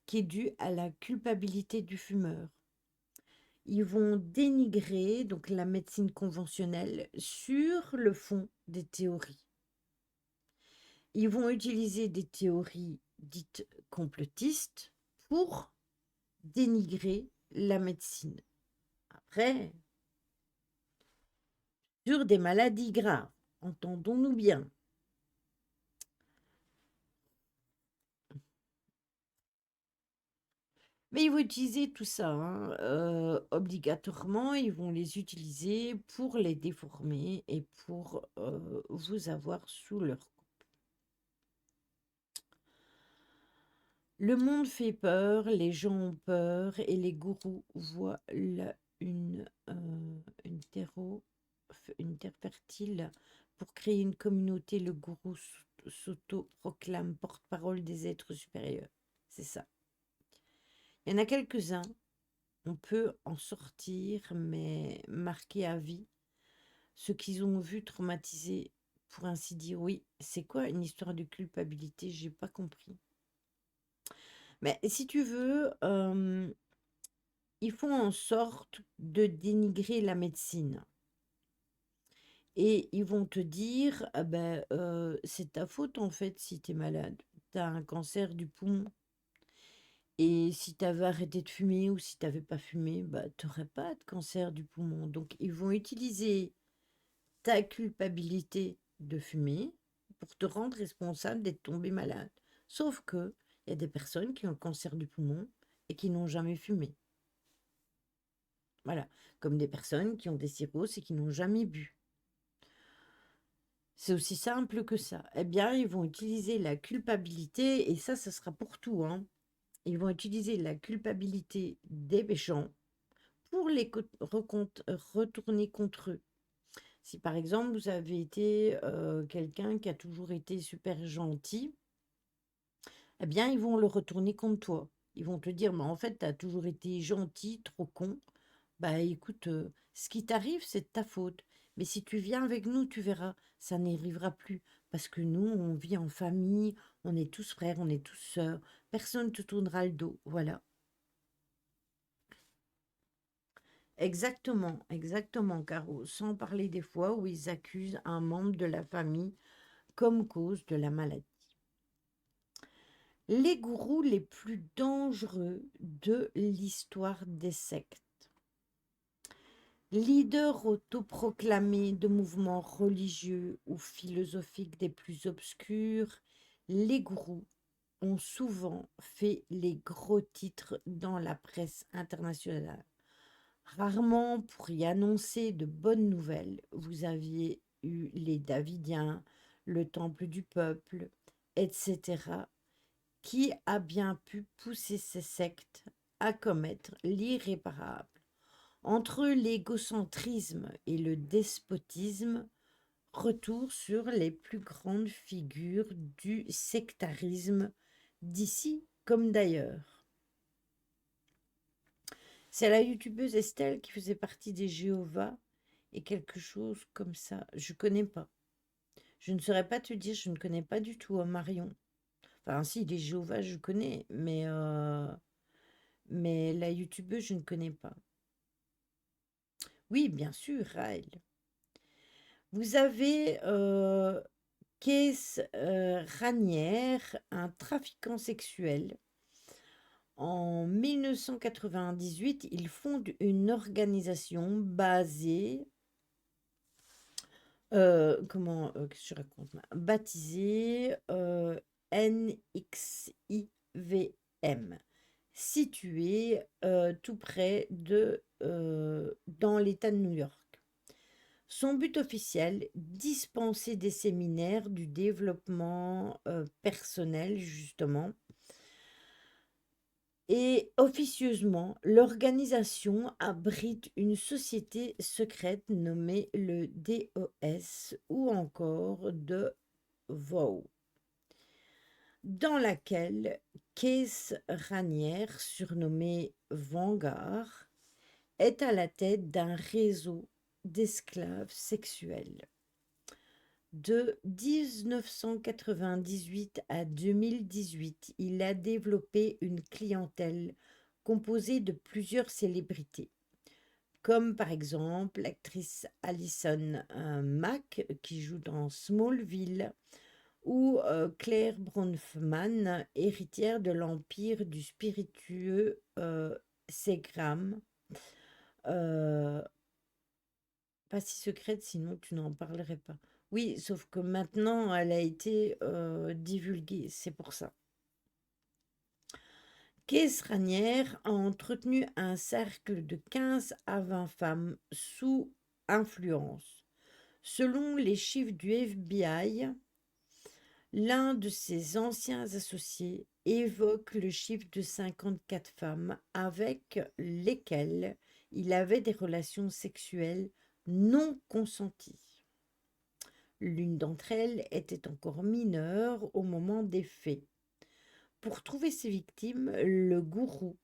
qui est dû à la culpabilité du fumeur. Ils vont dénigrer donc la médecine conventionnelle sur le fond des théories. Ils vont utiliser des théories dites complotistes pour dénigrer la médecine. Après, sur des maladies graves, entendons-nous bien. Mais ils vont utiliser tout ça, hein, obligatoirement, ils vont les utiliser pour les déformer et pour vous avoir sous leur coup. Le monde fait peur, les gens ont peur et les gourous voient une une terre fertile pour créer une communauté. Le gourou s'auto-proclame porte-parole des êtres supérieurs. C'est ça. Il y en a quelques-uns, on peut en sortir, mais marqués à vie. Ceux qu'ils ont vu traumatisés, pour ainsi dire. Oui, c'est quoi une histoire de culpabilité? J'ai pas compris. Mais si tu veux, ils font en sorte de dénigrer la médecine. Et ils vont te dire, ah ben, c'est ta faute en fait si tu es malade. Tu as un cancer du poumon. Et si tu avais arrêté de fumer ou si tu n'avais pas fumé, bah, tu n'aurais pas de cancer du poumon. Donc, ils vont utiliser ta culpabilité de fumer pour te rendre responsable d'être tombé malade. Sauf que il y a des personnes qui ont le cancer du poumon et qui n'ont jamais fumé. Voilà. Comme des personnes qui ont des cirrhoses et qui n'ont jamais bu. C'est aussi simple que ça. Eh bien, ils vont utiliser la culpabilité, et ça sera pour tout, hein. Ils vont utiliser la culpabilité des gens pour retourner contre eux. Si par exemple vous avez été quelqu'un qui a toujours été super gentil, eh bien ils vont le retourner contre toi. Ils vont te dire, mais en fait, tu as toujours été gentil, trop con. Bah écoute, ce qui t'arrive, c'est de ta faute. Mais si tu viens avec nous, tu verras, ça n'arrivera plus. Parce que nous, on vit en famille, on est tous frères, on est tous sœurs. Personne ne te tournera le dos. Voilà. Exactement, exactement, Caro. Sans parler des fois où ils accusent un membre de la famille comme cause de la maladie. Les gourous les plus dangereux de l'histoire des sectes. Leaders autoproclamés de mouvements religieux ou philosophiques des plus obscurs, les gourous ont souvent fait les gros titres dans la presse internationale. Rarement pour y annoncer de bonnes nouvelles. Vous aviez eu les Davidiens, le Temple du Peuple, etc., qui a bien pu pousser ces sectes à commettre l'irréparable. Entre l'égocentrisme et le despotisme, retour sur les plus grandes figures du sectarisme d'ici comme d'ailleurs. C'est la youtubeuse Estelle qui faisait partie des Jéhovah et quelque chose comme ça. Je connais pas. Je ne saurais pas te dire, je ne connais pas du tout Marion. Enfin, si, les Jéhovah, je connais, mais la youtubeuse, je ne connais pas. Oui, bien sûr, Raël. Vous avez Kees Ranière, un trafiquant sexuel. En 1998, il fonde une organisation basée, qu'est-ce que je raconte là? Baptisée NXIVM, située tout près dans l'État de New York. Son but officiel, dispenser des séminaires du développement personnel, justement. Et officieusement, l'organisation abrite une société secrète nommée le DOS ou encore de VOW, dans laquelle Kees Ranière, surnommé Vanguard, est à la tête d'un réseau d'esclaves sexuels. De 1998 à 2018, il a développé une clientèle composée de plusieurs célébrités, comme par exemple l'actrice Alison Mack qui joue dans Smallville, ou Claire Bronfman, héritière de l'empire du spiritueux Segram. Pas si secrète, sinon tu n'en parlerais pas. Oui, sauf que maintenant, elle a été divulguée, c'est pour ça. Kees Ranière a entretenu un cercle de 15 à 20 femmes sous influence. Selon les chiffres du FBI, l'un de ses anciens associés évoque le chiffre de 54 femmes avec lesquelles il avait des relations sexuelles non consenties. L'une d'entre elles était encore mineure au moment des faits. Pour trouver ses victimes, le gourou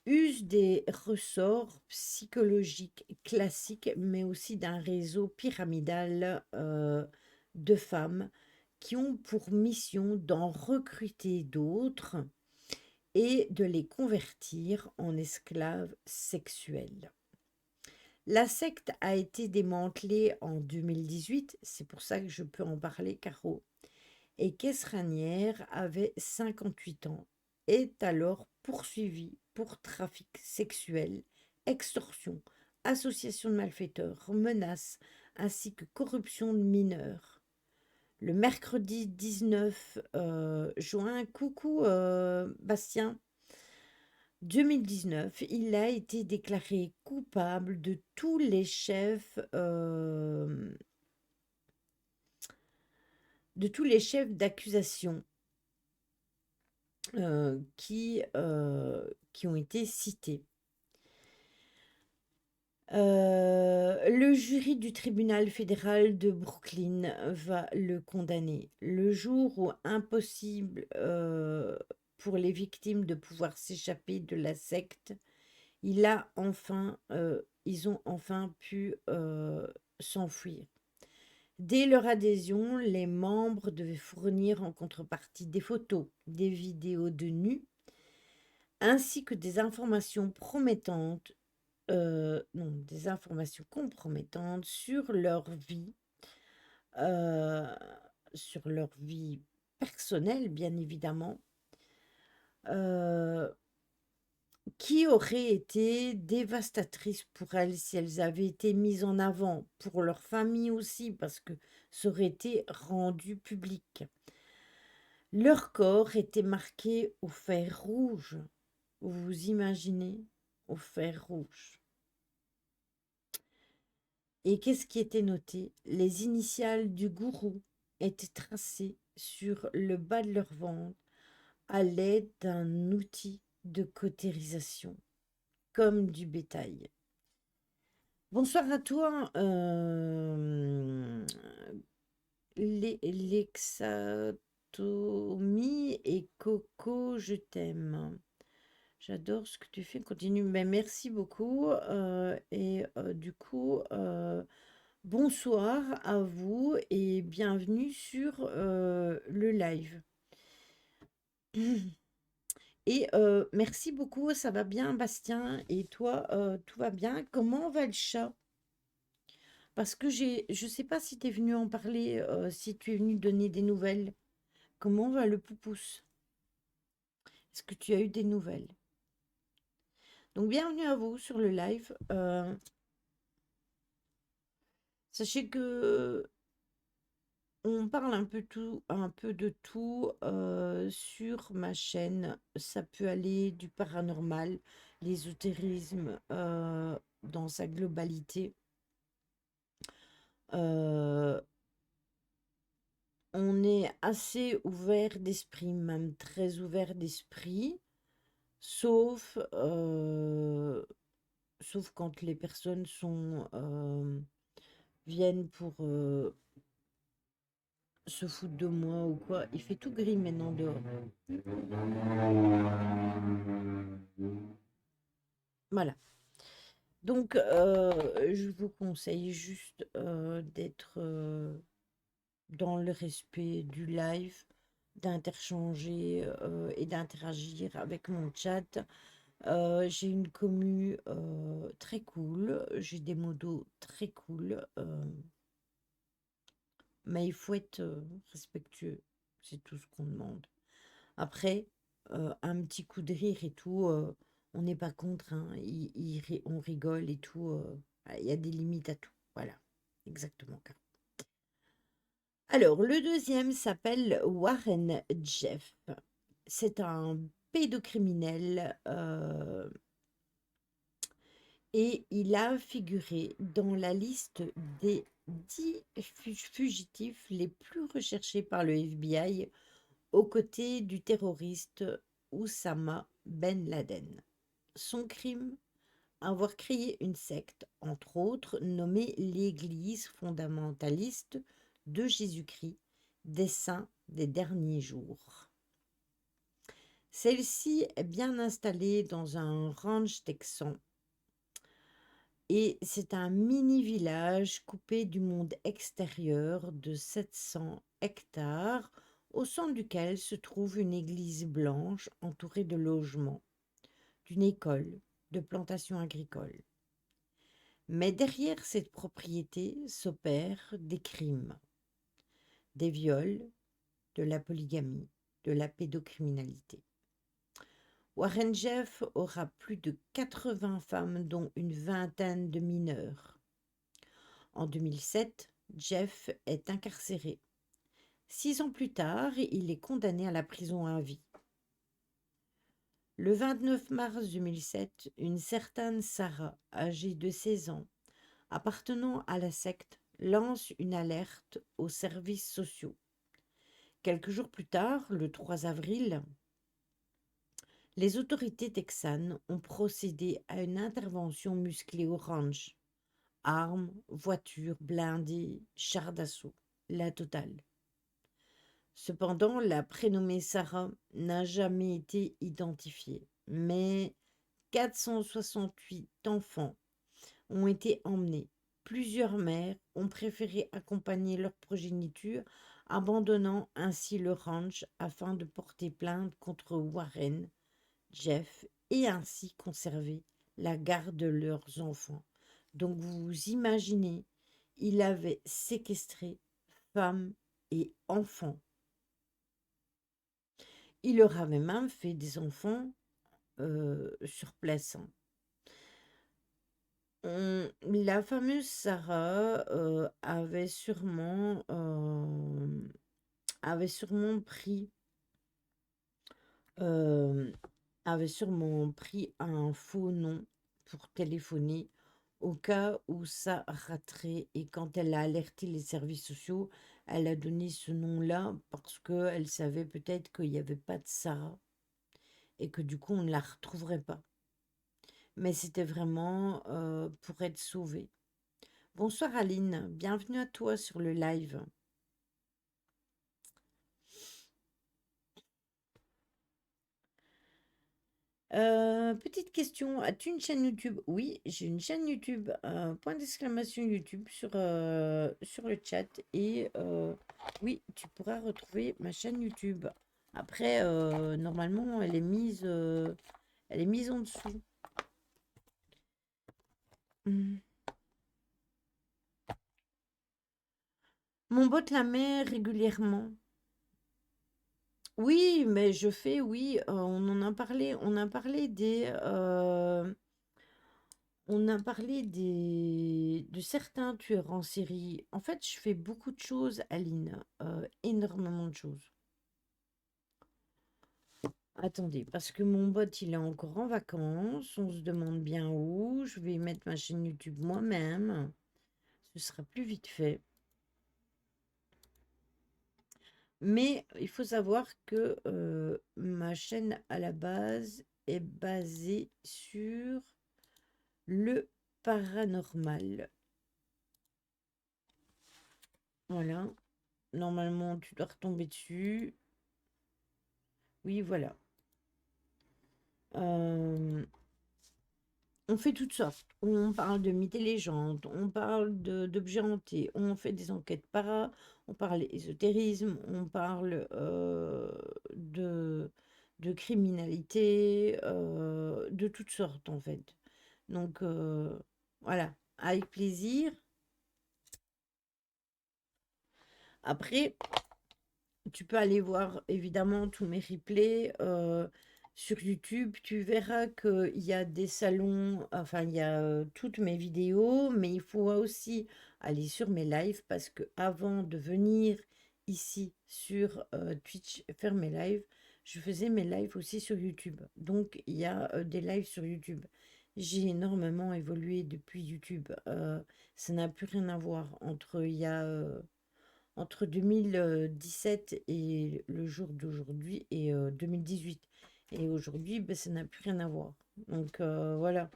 use des ressorts psychologiques classiques, mais aussi d'un réseau pyramidal de femmes qui ont pour mission d'en recruter d'autres et de les convertir en esclaves sexuels. La secte a été démantelée en 2018, c'est pour ça que je peux en parler, Caro. Et Kess Ranière avait 58 ans, est alors poursuivi pour trafic sexuel, extorsion, association de malfaiteurs, menaces, ainsi que corruption de mineurs. Le mercredi 19 juin, coucou Bastien, 2019, il a été déclaré coupable de tous les chefs d'accusation qui ont été cités. Le jury du tribunal fédéral de Brooklyn va le condamner. Le jour où impossible pour les victimes de pouvoir s'échapper de la secte, ils ont enfin pu s'enfuir. Dès leur adhésion, les membres devaient fournir en contrepartie des photos, des vidéos de nus, ainsi que des informations des informations compromettantes euh, sur leur vie personnelle, bien évidemment, euh, qui auraient été dévastatrices pour elles si elles avaient été mises en avant, pour leur famille aussi, parce que ça aurait été rendu public. Leur corps était marqué au fer rouge. Vous vous imaginez, au fer rouge. Et qu'est-ce qui était noté? Les initiales du gourou étaient tracées sur le bas de leur ventre à l'aide d'un outil de cautérisation, comme du bétail. Bonsoir à toi, Lexatomy et Coco, je t'aime. J'adore ce que tu fais, continue. Ben, merci beaucoup. Du coup, bonsoir à vous et bienvenue sur le live. Et merci beaucoup, ça va bien, Bastien. Et toi, tout va bien? Comment va le chat? Parce que je sais pas si tu es venu en parler, si tu es venu donner des nouvelles. Comment va le poupousse? Est-ce que tu as eu des nouvelles? Donc, bienvenue à vous sur le live. Sachez que on parle un peu de tout sur ma chaîne. Ça peut aller du paranormal, l'ésotérisme dans sa globalité. Euh, on est assez ouvert d'esprit, même très ouvert d'esprit, sauf, sauf quand les personnes viennent pour se foutre de moi ou quoi. Il fait tout gris maintenant dehors. Voilà. Donc, je vous conseille juste d'être dans le respect du live, d'interchanger et d'interagir avec mon chat. J'ai une commu très cool, j'ai des modos très cool, mais il faut être respectueux, c'est tout ce qu'on demande. Après, un petit coup de rire et tout, on n'est pas contre, hein, on rigole et tout, il y a des limites à tout. Voilà, exactement. Alors, le deuxième s'appelle Warren Jeff. C'est un pédocriminel et il a figuré dans la liste des 10 fugitifs les plus recherchés par le FBI aux côtés du terroriste Oussama Ben Laden. Son crime, avoir créé une secte, entre autres nommée l'Église fondamentaliste de Jésus-Christ, des saints des derniers jours. Celle-ci est bien installée dans un ranch texan et c'est un mini-village coupé du monde extérieur de 700 hectares, au centre duquel se trouve une église blanche entourée de logements, d'une école, de plantations agricoles. Mais derrière cette propriété s'opèrent des crimes, des viols, de la polygamie, de la pédocriminalité. Warren Jeffs aura plus de 80 femmes, dont une vingtaine de mineurs. En 2007, Jeff est incarcéré. 6 ans plus tard, il est condamné à la prison à vie. Le 29 mars 2007, une certaine Sarah, âgée de 16 ans, appartenant à la secte, lance une alerte aux services sociaux. Quelques jours plus tard, le 3 avril, les autorités texanes ont procédé à une intervention musclée au ranch. Armes, voitures blindées, chars d'assaut, la totale. Cependant, la prénommée Sarah n'a jamais été identifiée, mais 468 enfants ont été emmenés. Plusieurs mères ont préféré accompagner leur progéniture, abandonnant ainsi le ranch afin de porter plainte contre Warren, Jeff, et ainsi conserver la garde de leurs enfants. Donc vous imaginez, il avait séquestré femmes et enfants. Il leur avait même fait des enfants sur place. La fameuse Sarah avait sûrement pris euh, avait sûrement pris un faux nom pour téléphoner au cas où ça raterait. Et quand elle a alerté les services sociaux, elle a donné ce nom-là parce qu'elle savait peut-être qu'il n'y avait pas de Sarah et que du coup on ne la retrouverait pas. Mais c'était vraiment pour être sauvée. Bonsoir Aline, bienvenue à toi sur le live. Petite question, as-tu une chaîne YouTube? Oui, j'ai une chaîne YouTube, point d'exclamation YouTube sur le chat. Et oui, tu pourras retrouver ma chaîne YouTube. Après, normalement, elle est mise en dessous. Hmm. Mon bot la met régulièrement. Oui, mais oui, on a parlé de certains tueurs en série. En fait, je fais beaucoup de choses, Aline, énormément de choses. Attendez, parce que mon bot, il est encore en vacances, on se demande bien où. Je vais mettre ma chaîne YouTube moi-même. Ce sera plus vite fait. Mais il faut savoir que ma chaîne à la base est basée sur le paranormal. Voilà. Normalement, tu dois retomber dessus. Oui, voilà. Euh, on fait toutes sortes. On parle de mythes et légendes, on parle d'objets hantés, on fait des enquêtes on parle ésotérisme, on parle de criminalité, de toutes sortes en fait. Donc voilà, avec plaisir. Après, tu peux aller voir évidemment tous mes replays sur YouTube. Tu verras qu'il y a des salons, enfin il y a toutes mes vidéos, mais il faut aussi aller sur mes lives parce que avant de venir ici sur Twitch faire mes lives, je faisais mes lives aussi sur YouTube. Donc il y a des lives sur YouTube. J'ai énormément évolué depuis YouTube. Ça n'a plus rien à voir entre 2017 et le jour d'aujourd'hui et 2018. Et aujourd'hui, ben, ça n'a plus rien à voir. Donc voilà.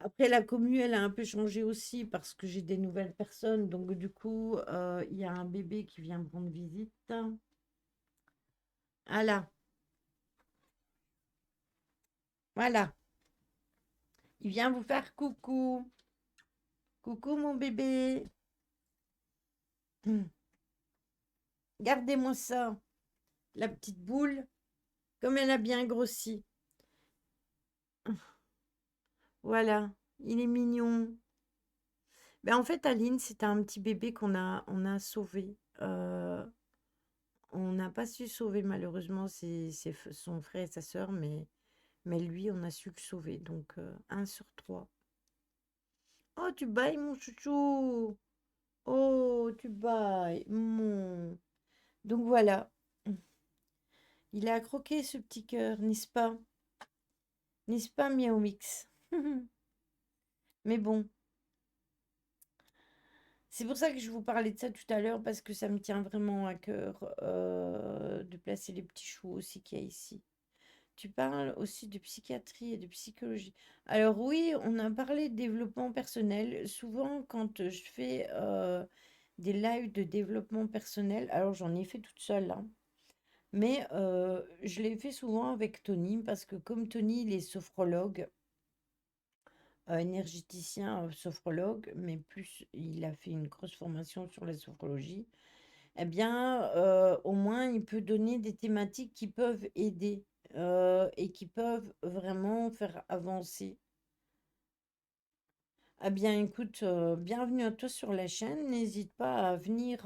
Après, la commu, elle a un peu changé aussi parce que j'ai des nouvelles personnes. Donc, du coup, il y a un bébé qui vient me rendre visite. Voilà, voilà. Il vient vous faire coucou. Coucou, mon bébé. Gardez-moi ça. La petite boule, comme elle a bien grossi. Voilà, il est mignon. Ben, en fait, Aline, c'était un petit bébé on a sauvé. On n'a pas su sauver malheureusement son frère et sa sœur, mais lui, on a su le sauver. Donc, 1 sur 3. Oh, tu bailles, mon chouchou. Oh, tu bailles, mon. Donc voilà, il a croqué ce petit cœur, n'est-ce pas? N'est-ce pas, Miao Mix? Mais bon, c'est pour ça que je vous parlais de ça tout à l'heure, parce que ça me tient vraiment à cœur de placer les petits choux aussi qu'il y a ici. Tu parles aussi de psychiatrie et de psychologie. Alors oui, on a parlé de développement personnel. Souvent, quand je fais des lives de développement personnel, alors j'en ai fait toute seule, hein, mais je l'ai fait souvent avec Tony, parce que comme Tony, il est sophrologue, énergéticien, sophrologue, mais plus il a fait une grosse formation sur la sophrologie, eh bien, au moins, il peut donner des thématiques qui peuvent aider et qui peuvent vraiment faire avancer. Ah bien, écoute, bienvenue à toi sur la chaîne. N'hésite pas à venir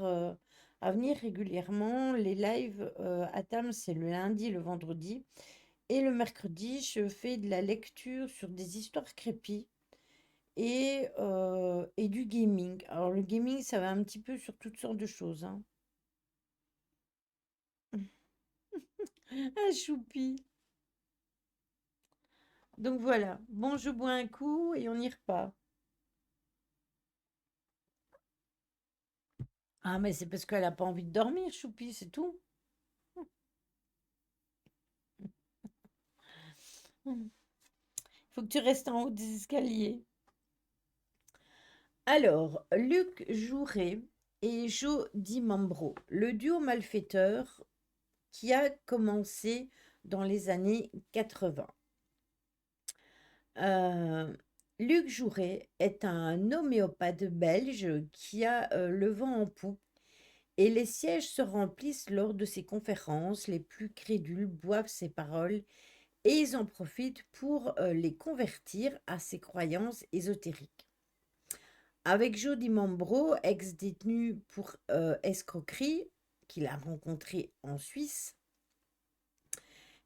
régulièrement. Les lives à Tam, c'est le lundi, le vendredi. Et le mercredi, je fais de la lecture sur des histoires crépies et du gaming. Alors, le gaming, ça va un petit peu sur toutes sortes de choses, hein. Ah, choupi. Donc voilà. Bon, je bois un coup et on y repart. Ah, mais c'est parce qu'elle n'a pas envie de dormir, choupi, c'est tout. Il faut que tu restes en haut des escaliers. Alors, Luc Jouret et Joe Dimambro, le duo malfaiteur qui a commencé dans les années 80. Euh, Luc Jouret est un homéopathe belge qui a le vent en poupe et les sièges se remplissent lors de ses conférences. Les plus crédules boivent ses paroles et ils en profitent pour les convertir à ses croyances ésotériques. Avec Jody Mambro, ex-détenu pour escroquerie, qu'il a rencontré en Suisse,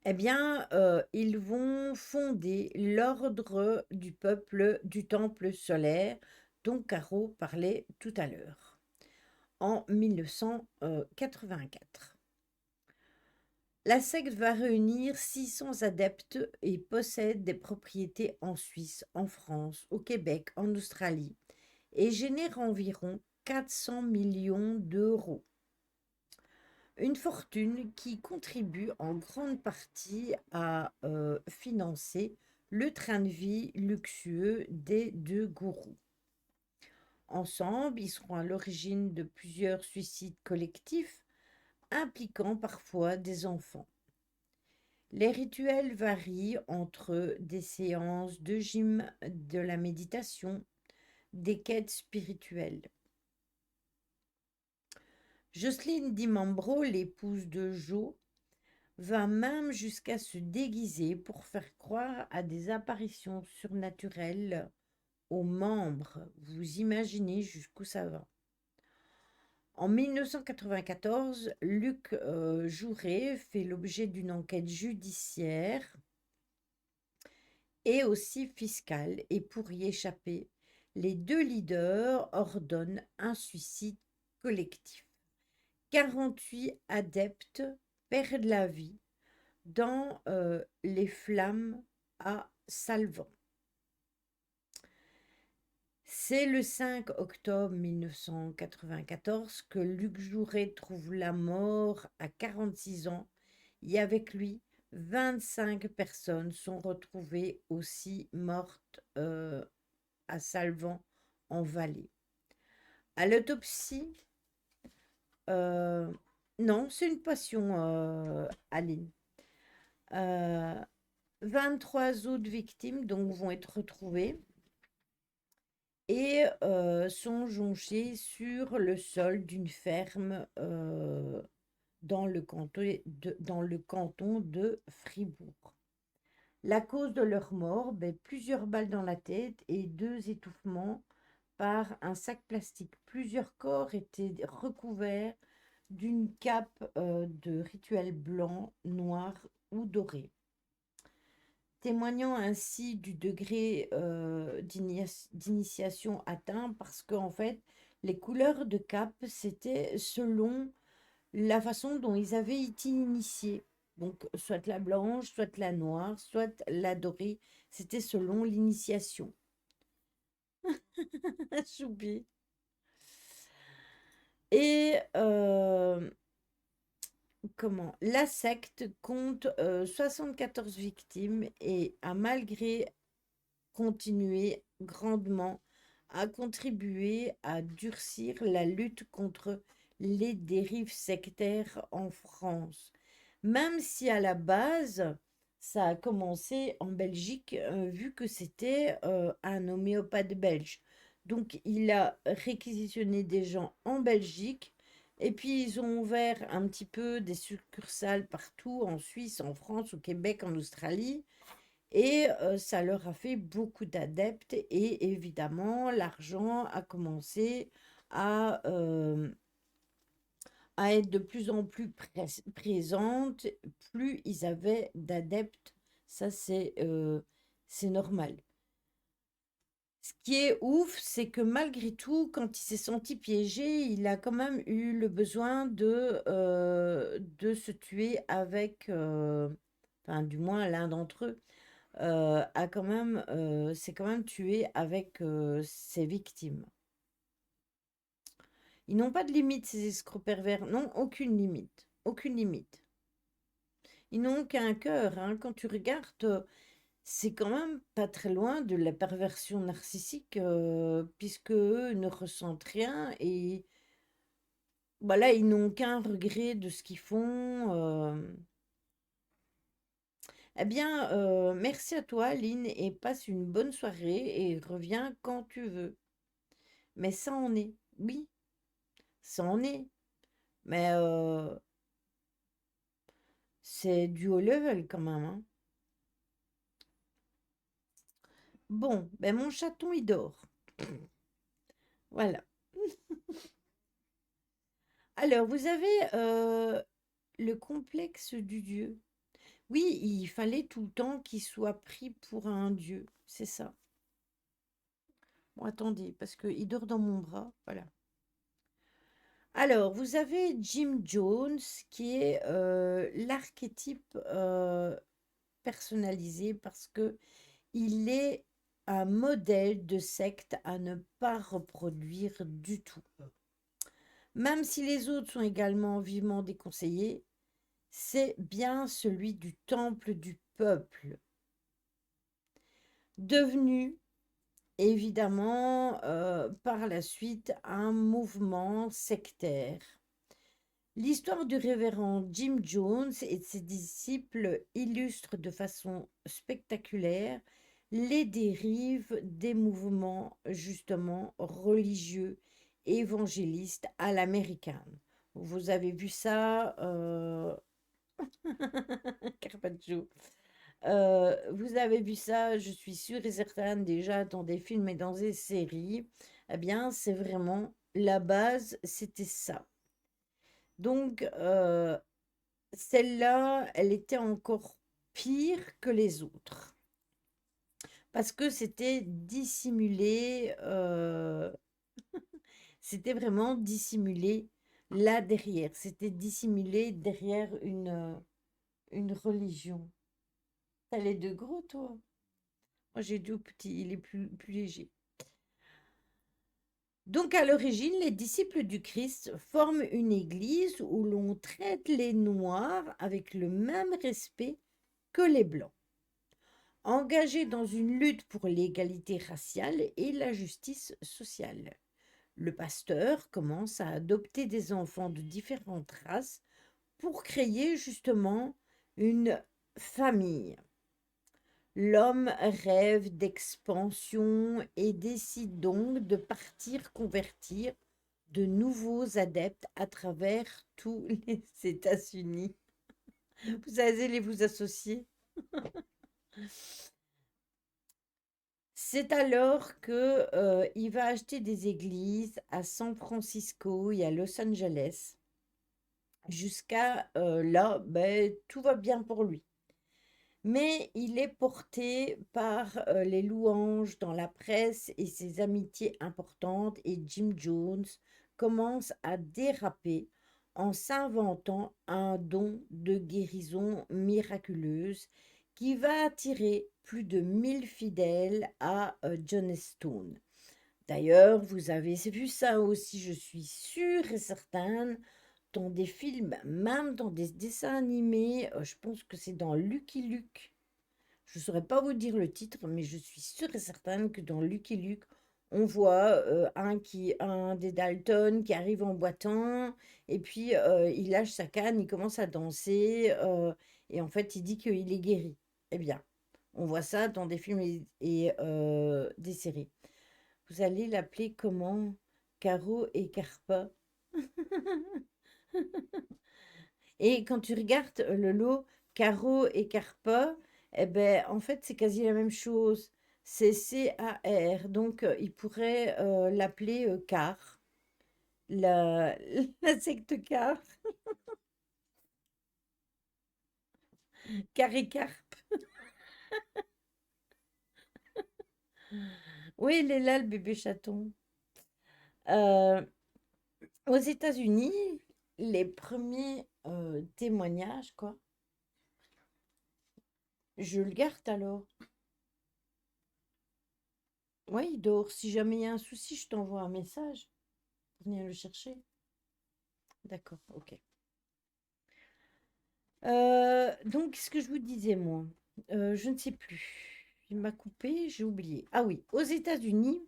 eh bien, ils vont fonder l'ordre du peuple du Temple solaire, dont Caro parlait tout à l'heure, en 1984. La secte va réunir 600 adeptes et possède des propriétés en Suisse, en France, au Québec, en Australie, et génère environ 400 millions d'euros. Une fortune qui contribue en grande partie à financer le train de vie luxueux des deux gourous. Ensemble, ils seront à l'origine de plusieurs suicides collectifs impliquant parfois des enfants. Les rituels varient entre des séances de gym, de la méditation, des quêtes spirituelles. Jocelyne Dimambro, l'épouse de Joe, va même jusqu'à se déguiser pour faire croire à des apparitions surnaturelles aux membres. Vous imaginez jusqu'où ça va. En 1994, Luc Jouret fait l'objet d'une enquête judiciaire et aussi fiscale, et pour y échapper, les deux leaders ordonnent un suicide collectif. 48 adeptes perdent la vie dans les flammes à Salvan. C'est le 5 octobre 1994 que Luc Jouret trouve la mort à 46 ans et avec lui, 25 personnes sont retrouvées aussi mortes à Salvan en Valais. À l'autopsie, euh, non, c'est une passion, Aline. Euh, 23 autres victimes donc vont être retrouvées et sont jonchées sur le sol d'une ferme dans le canton de Fribourg. La cause de leur mort, ben, plusieurs balles dans la tête et deux étouffements par un sac plastique. Plusieurs corps étaient recouverts d'une cape de rituel blanc, noir ou doré, témoignant ainsi du degré d'initiation atteint parce qu'en fait, les couleurs de cape, c'était selon la façon dont ils avaient été initiés. Donc, soit la blanche, soit la noire, soit la dorée. C'était selon l'initiation. Choupi. Et comment? La secte compte 74 victimes et a malgré continué grandement à contribuer à durcir la lutte contre les dérives sectaires en France. Même si à la base, ça a commencé en Belgique, vu que c'était un homéopathe belge. Donc il a réquisitionné des gens en Belgique et puis ils ont ouvert un petit peu des succursales partout en Suisse, en France, au Québec, en Australie. Et ça leur a fait beaucoup d'adeptes et évidemment, l'argent a commencé à, à être de plus en plus présente, plus ils avaient d'adeptes. Ça, c'est normal. Ce qui est ouf, c'est que malgré tout, quand il s'est senti piégé, il a quand même eu le besoin de se tuer avec, enfin, du moins l'un d'entre eux a quand même, s'est quand même tué avec ses victimes. Ils n'ont pas de limite, ces escrocs pervers. Non, aucune limite. Aucune limite. Ils n'ont qu'un cœur, hein. Quand tu regardes, c'est quand même pas très loin de la perversion narcissique, puisque eux ne ressentent rien et voilà, ils n'ont qu'un regret de ce qu'ils font. Eh bien, merci à toi, Lynn, et passe une bonne soirée et reviens quand tu veux. Mais ça en est, oui, ça en est. Mais c'est du haut level quand même, hein. Bon, ben mon chaton, il dort. Voilà. Alors, vous avez le complexe du dieu. Oui, il fallait tout le temps qu'il soit pris pour un dieu. C'est ça. Bon, attendez, parce qu'il dort dans mon bras. Voilà. Alors, vous avez Jim Jones, qui est l'archétype personnalisé parce que il est un modèle de secte à ne pas reproduire du tout. Même si les autres sont également vivement déconseillés, c'est bien celui du temple du peuple, devenu évidemment par la suite un mouvement sectaire. L'histoire du révérend Jim Jones et de ses disciples illustre de façon spectaculaire les dérives des mouvements justement religieux évangélistes à l'américaine. Vous avez vu ça, Carpaccio. Vous avez vu ça, je suis sûre et certaine déjà dans des films et dans des séries. Eh bien, c'est vraiment la base, c'était ça. Donc, celle-là, elle était encore pire que les autres. Parce que c'était dissimulé, c'était vraiment dissimulé là derrière. C'était dissimulé derrière une religion. T'as les deux gros, toi? Moi, j'ai deux petits, il est plus léger. Donc, à l'origine, les disciples du Christ forment une église où l'on traite les Noirs avec le même respect que les Blancs. engagé dans une lutte pour l'égalité raciale et la justice sociale. Le pasteur commence à adopter des enfants de différentes races pour créer justement une famille. L'homme rêve d'expansion et décide donc de partir convertir de nouveaux adeptes à travers tous les États-Unis. Vous allez vous associer. C'est alors que il va acheter des églises à San Francisco et à Los Angeles. Jusqu'à là, ben, tout va bien pour lui. Mais il est porté par les louanges dans la presse et ses amitiés importantes et Jim Jones commence à déraper en s'inventant un don de guérison miraculeuse qui va attirer plus de 1000 fidèles à Johnstone. D'ailleurs, vous avez vu ça aussi, je suis sûre et certaine, dans des films, même dans des dessins animés, je pense que c'est dans Lucky Luke. Je ne saurais pas vous dire le titre, mais je suis sûre et certaine que dans Lucky Luke, on voit un des Dalton qui arrive en boitant, et puis il lâche sa canne, il commence à danser, et en fait il dit qu'il est guéri. Eh bien, on voit ça dans des films et des séries. Vous allez l'appeler comment? Caro et Carpa. Et quand tu regardes le lot Caro et Carpa, eh ben, en fait, c'est quasi la même chose. C'est C-A-R. Donc, il pourrait l'appeler Car. La, la secte Car. Car et Carpe. Oui, il est là, le bébé chaton. Euh, aux États-Unis, les premiers témoignages, quoi. Je le garde alors. Oui, il dort. Si jamais il y a un souci, je t'envoie un message. Venir le chercher. D'accord, ok. Donc, ce que je vous disais, moi, je ne sais plus. Il m'a coupé, j'ai oublié. Ah oui, aux États-Unis,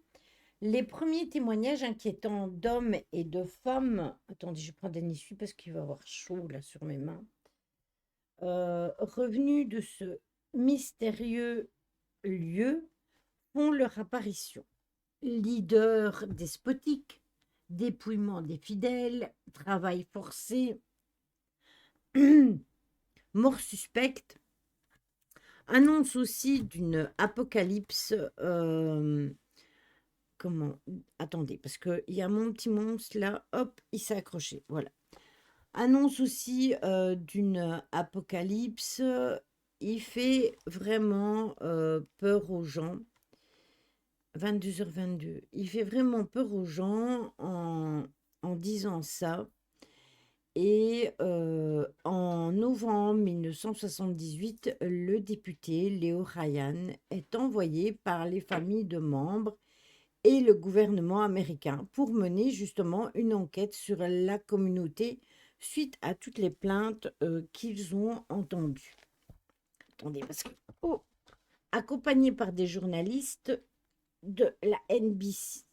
les premiers témoignages inquiétants d'hommes et de femmes. Attendez, je prends des essuie parce qu'il va avoir chaud là sur mes mains. Revenus de ce mystérieux lieu font leur apparition. Leader despotique, dépouillement des fidèles, travail forcé, mort suspecte, annonce aussi d'une apocalypse. Comment? Attendez, parce qu'il y a mon petit monstre là, hop, il s'est accroché. Voilà. Annonce aussi d'une apocalypse. Il fait vraiment peur aux gens. 22h22. Il fait vraiment peur aux gens en disant ça. Et en novembre 1978, le député Léo Ryan est envoyé par les familles de membres et le gouvernement américain pour mener justement une enquête sur la communauté suite à toutes les plaintes qu'ils ont entendues. Attendez, parce que... Oh, accompagné par des journalistes de la NBC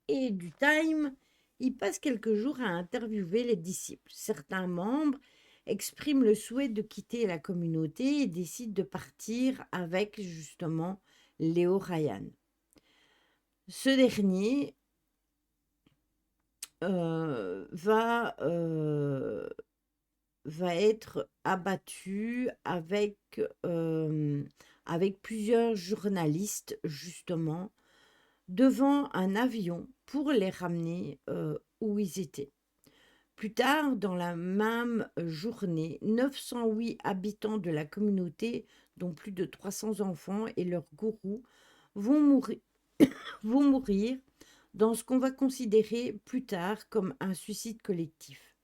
et du Time, il passe quelques jours à interviewer les disciples. Certains membres expriment le souhait de quitter la communauté et décident de partir avec justement Léo Ryan. Ce dernier va être abattu avec plusieurs journalistes justement devant un avion pour les ramener où ils étaient. Plus tard, dans la même journée, 908 habitants de la communauté, dont plus de 300 enfants et leurs gourous, vont mourir, vont mourir dans ce qu'on va considérer plus tard comme un suicide collectif.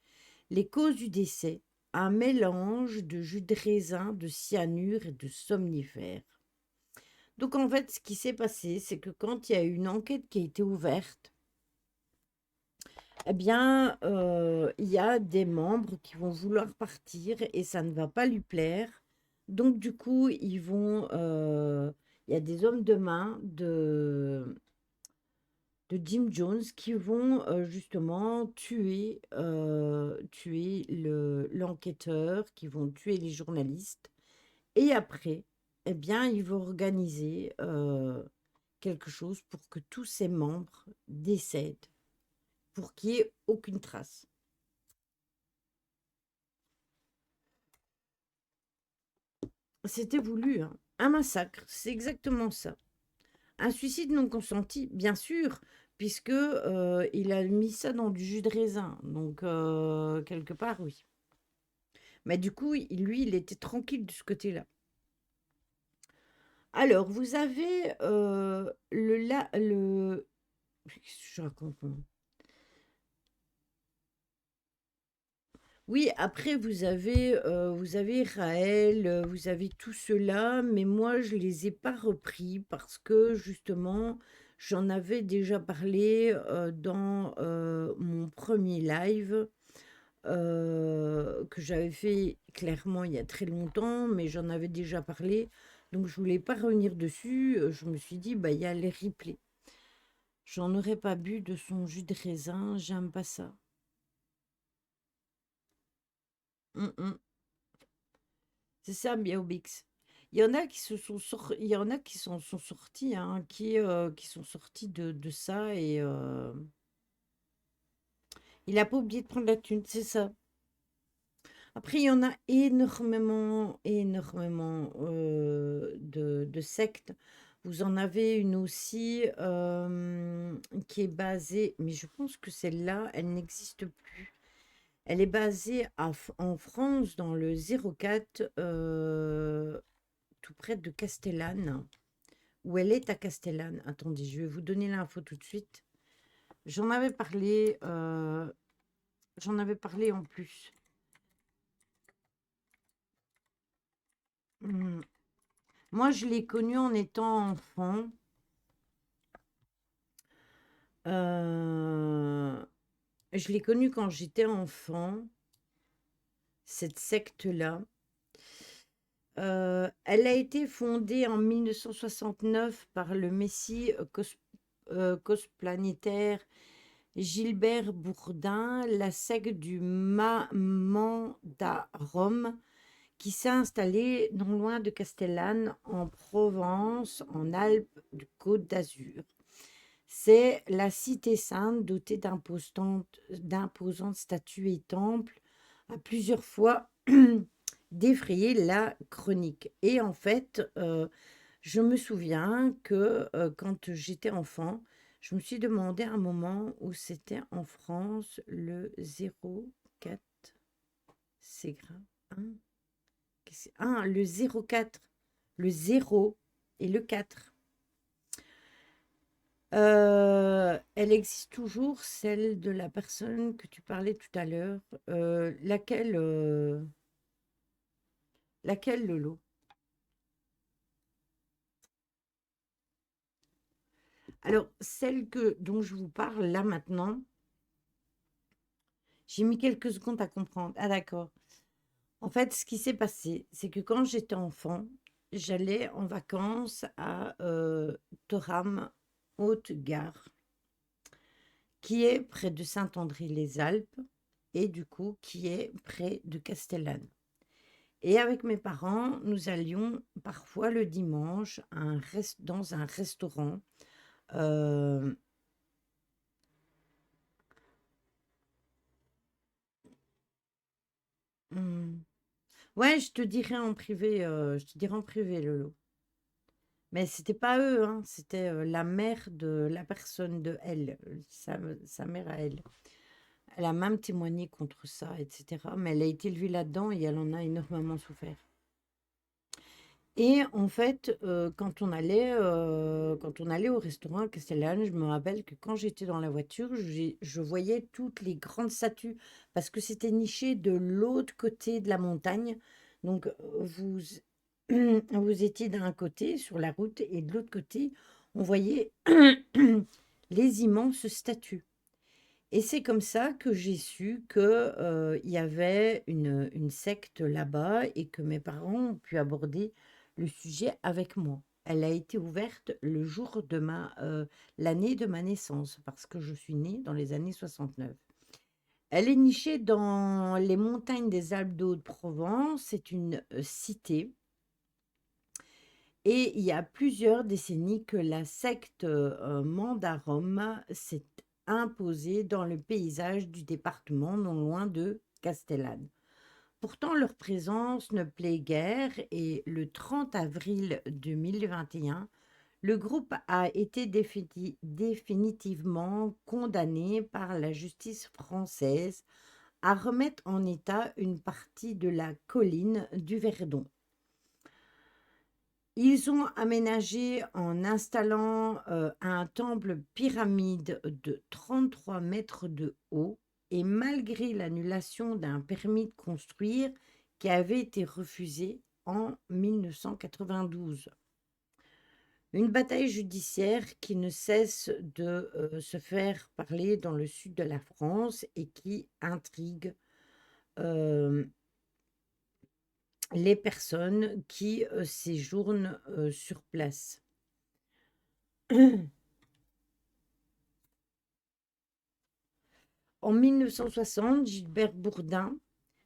Les causes du décès, un mélange de jus de raisin, de cyanure et de somnifères. Donc en fait, ce qui s'est passé, c'est que quand il y a eu une enquête qui a été ouverte, eh bien, il y a des membres qui vont vouloir partir et ça ne va pas lui plaire. Donc du coup, il y a des hommes de main de Jim Jones qui vont justement tuer l'enquêteur, qui vont tuer les journalistes. Et après, eh bien, ils vont organiser quelque chose pour que tous ses membres décèdent, pour qu'il n'y ait aucune trace. C'était voulu, hein. Un massacre, c'est exactement ça. Un suicide non consenti, bien sûr, puisque il a mis ça dans du jus de raisin. Donc, quelque part, oui. Mais du coup, lui, il était tranquille de ce côté-là. Alors, vous avez qu'est-ce que je raconte, moi. Oui, après, vous avez Raël, vous avez tout cela, mais moi, je les ai pas repris parce que justement, j'en avais déjà parlé dans mon premier live que j'avais fait clairement il y a très longtemps, mais j'en avais déjà parlé, donc je voulais pas revenir dessus. Je me suis dit, bah, il y a les replays. J'en aurais pas bu de son jus de raisin, j'aime pas ça. Mm, mm. C'est ça, Miaobix. Il y en a qui il y en a qui sont sortis, hein, qui sont sortis de ça et il a pas oublié de prendre la thune, c'est ça. Après, il y en a énormément, énormément de sectes. Vous en avez une aussi qui est basée, mais je pense que celle-là, elle n'existe plus. Elle est basée en France, dans le 04, tout près de Castellane, où elle est à Castellane. Attendez, je vais vous donner l'info tout de suite. J'en avais parlé, en plus. Hmm. Moi, je l'ai connue en étant enfant. Euh, je l'ai connue quand j'étais enfant, cette secte-là. Elle a été fondée en 1969 par le messie cosplanétaire Gilbert Bourdin, la secte du Mandarum, qui s'est installée non loin de Castellane, en Provence, en Alpes du Côte d'Azur. C'est la cité sainte dotée d'imposantes statues et temples, a plusieurs fois défrayé la chronique. Et en fait, je me souviens que quand j'étais enfant, je me suis demandé un moment où c'était en France le 04. C'est grave. Hein. Le 04. Le 0 et le 4. Elle existe toujours, celle de la personne que tu parlais tout à l'heure. Laquelle, Lolo? Alors, celle dont je vous parle là maintenant, j'ai mis quelques secondes à comprendre. Ah, d'accord. En fait, ce qui s'est passé, c'est que quand j'étais enfant, j'allais en vacances à Thorame, Haute-Gare, qui est près de Saint-André-les-Alpes et du coup qui est près de Castellane. Et avec mes parents, nous allions parfois le dimanche dans un restaurant. euh, hmm, Ouais, je te dirai en privé, Lolo. Mais c'était pas eux, hein, c'était la mère de la personne de elle, sa mère à elle. Elle a même témoigné contre ça, etc. Mais elle a été élevée là-dedans et elle en a énormément souffert. Et en fait, quand on allait au restaurant à Castellane, je me rappelle que quand j'étais dans la voiture, je voyais toutes les grandes statues parce que c'était niché de l'autre côté de la montagne. Donc, vous étiez d'un côté sur la route et de l'autre côté, on voyait les immenses statues. Et c'est comme ça que j'ai su que, il y avait une secte là-bas et que mes parents ont pu aborder le sujet avec moi. Elle a été ouverte le jour de l'année de ma naissance, parce que je suis née dans les années 69. Elle est nichée dans les montagnes des Alpes de Haute-Provence. C'est une cité. Et il y a plusieurs décennies que la secte Mandarum s'est imposée dans le paysage du département, non loin de Castellane. Pourtant, leur présence ne plaît guère et le 30 avril 2021, le groupe a été définitivement condamné par la justice française à remettre en état une partie de la colline du Verdon. Ils ont aménagé en installant un temple pyramide de 33 mètres de haut et malgré l'annulation d'un permis de construire qui avait été refusé en 1992. Une bataille judiciaire qui ne cesse de se faire parler dans le sud de la France et qui intrigue euh, les personnes qui séjournent sur place. En 1960, Gilbert Bourdin,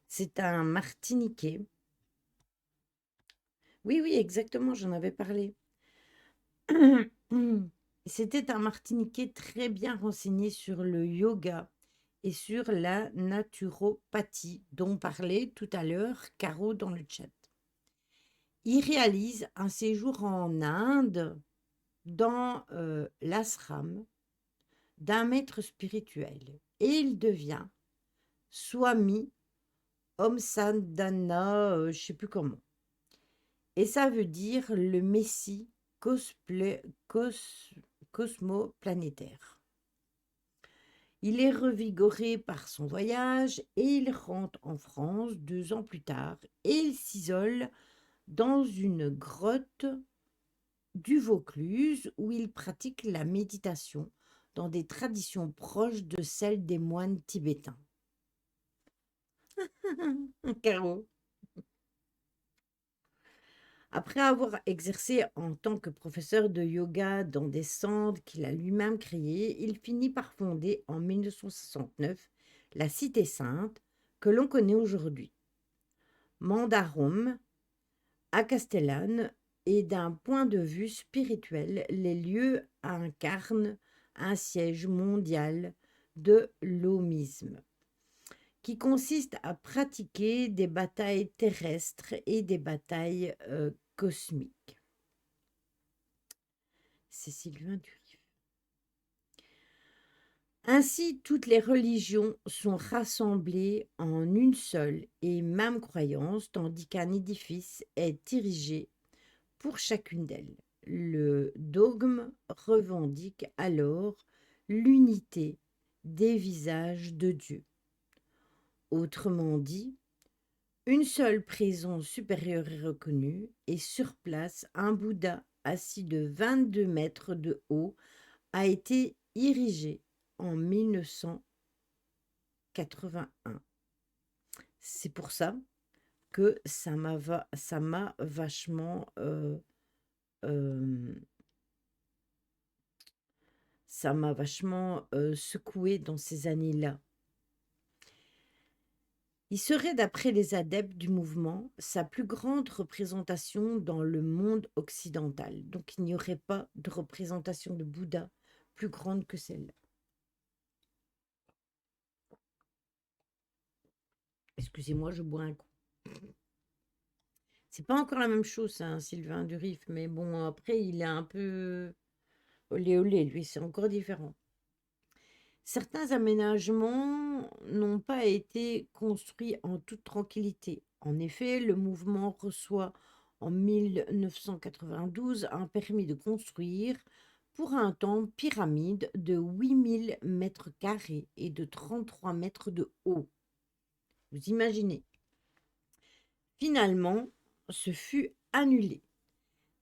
c'est un Martiniquais. Oui, oui, exactement, j'en avais parlé. C'était un Martiniquais très bien renseigné sur le yoga et sur la naturopathie, dont parlait tout à l'heure Caro dans le chat. Il réalise un séjour en Inde dans l'ashram d'un maître spirituel et il devient Swami Om Sadhana, je sais plus comment. Et ça veut dire le messie cosmoplanétaire. Il est revigoré par son voyage et il rentre en France 2 ans plus tard et il s'isole dans une grotte du Vaucluse où il pratique la méditation dans des traditions proches de celles des moines tibétains. Caro. Après avoir exercé en tant que professeur de yoga dans des centres qu'il a lui-même créés, il finit par fonder en 1969 la Cité Sainte que l'on connaît aujourd'hui. Mandarum, à Castellane, et d'un point de vue spirituel, les lieux incarnent un siège mondial de l'homisme, qui consiste à pratiquer des batailles terrestres et des batailles cosmiques. C'est Sylvain Durif. Ainsi, toutes les religions sont rassemblées en une seule et même croyance, tandis qu'un édifice est érigé pour chacune d'elles. Le dogme revendique alors l'unité des visages de Dieu. Autrement dit, une seule présence supérieure est reconnue et sur place, un Bouddha assis de 22 mètres de haut a été érigé en 1981. C'est pour ça que ça m'a vachement secoué dans ces années-là. Il serait, d'après les adeptes du mouvement, sa plus grande représentation dans le monde occidental. Donc il n'y aurait pas de représentation de Bouddha plus grande que celle-là. Excusez-moi, je bois un coup. C'est pas encore la même chose, hein, Sylvain Durif, mais bon, après, il est un peu olé olé, lui, c'est encore différent. Certains aménagements n'ont pas été construits en toute tranquillité. En effet, le mouvement reçoit en 1992 un permis de construire pour un temple pyramide de 8000 mètres carrés et de 33 mètres de haut. Vous imaginez. Finalement, ce fut annulé.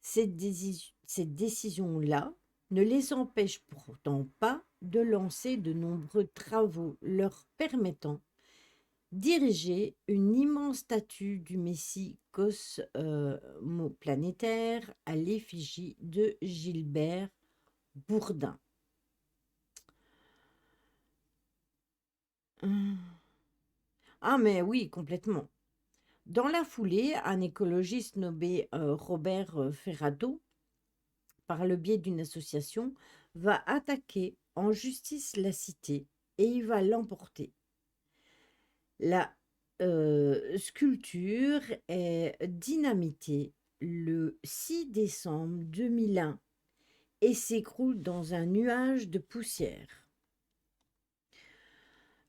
Cette décision-là ne les empêche pourtant pas de lancer de nombreux travaux leur permettant diriger une immense statue du Messie cosmoplanétaire à l'effigie de Gilbert Bourdin. Ah mais oui, complètement. Dans la foulée, un écologiste nommé Robert Ferrato, par le biais d'une association, va attaquer en justice la cité et il va l'emporter. La sculpture est dynamitée le 6 décembre 2001 et s'écroule dans un nuage de poussière.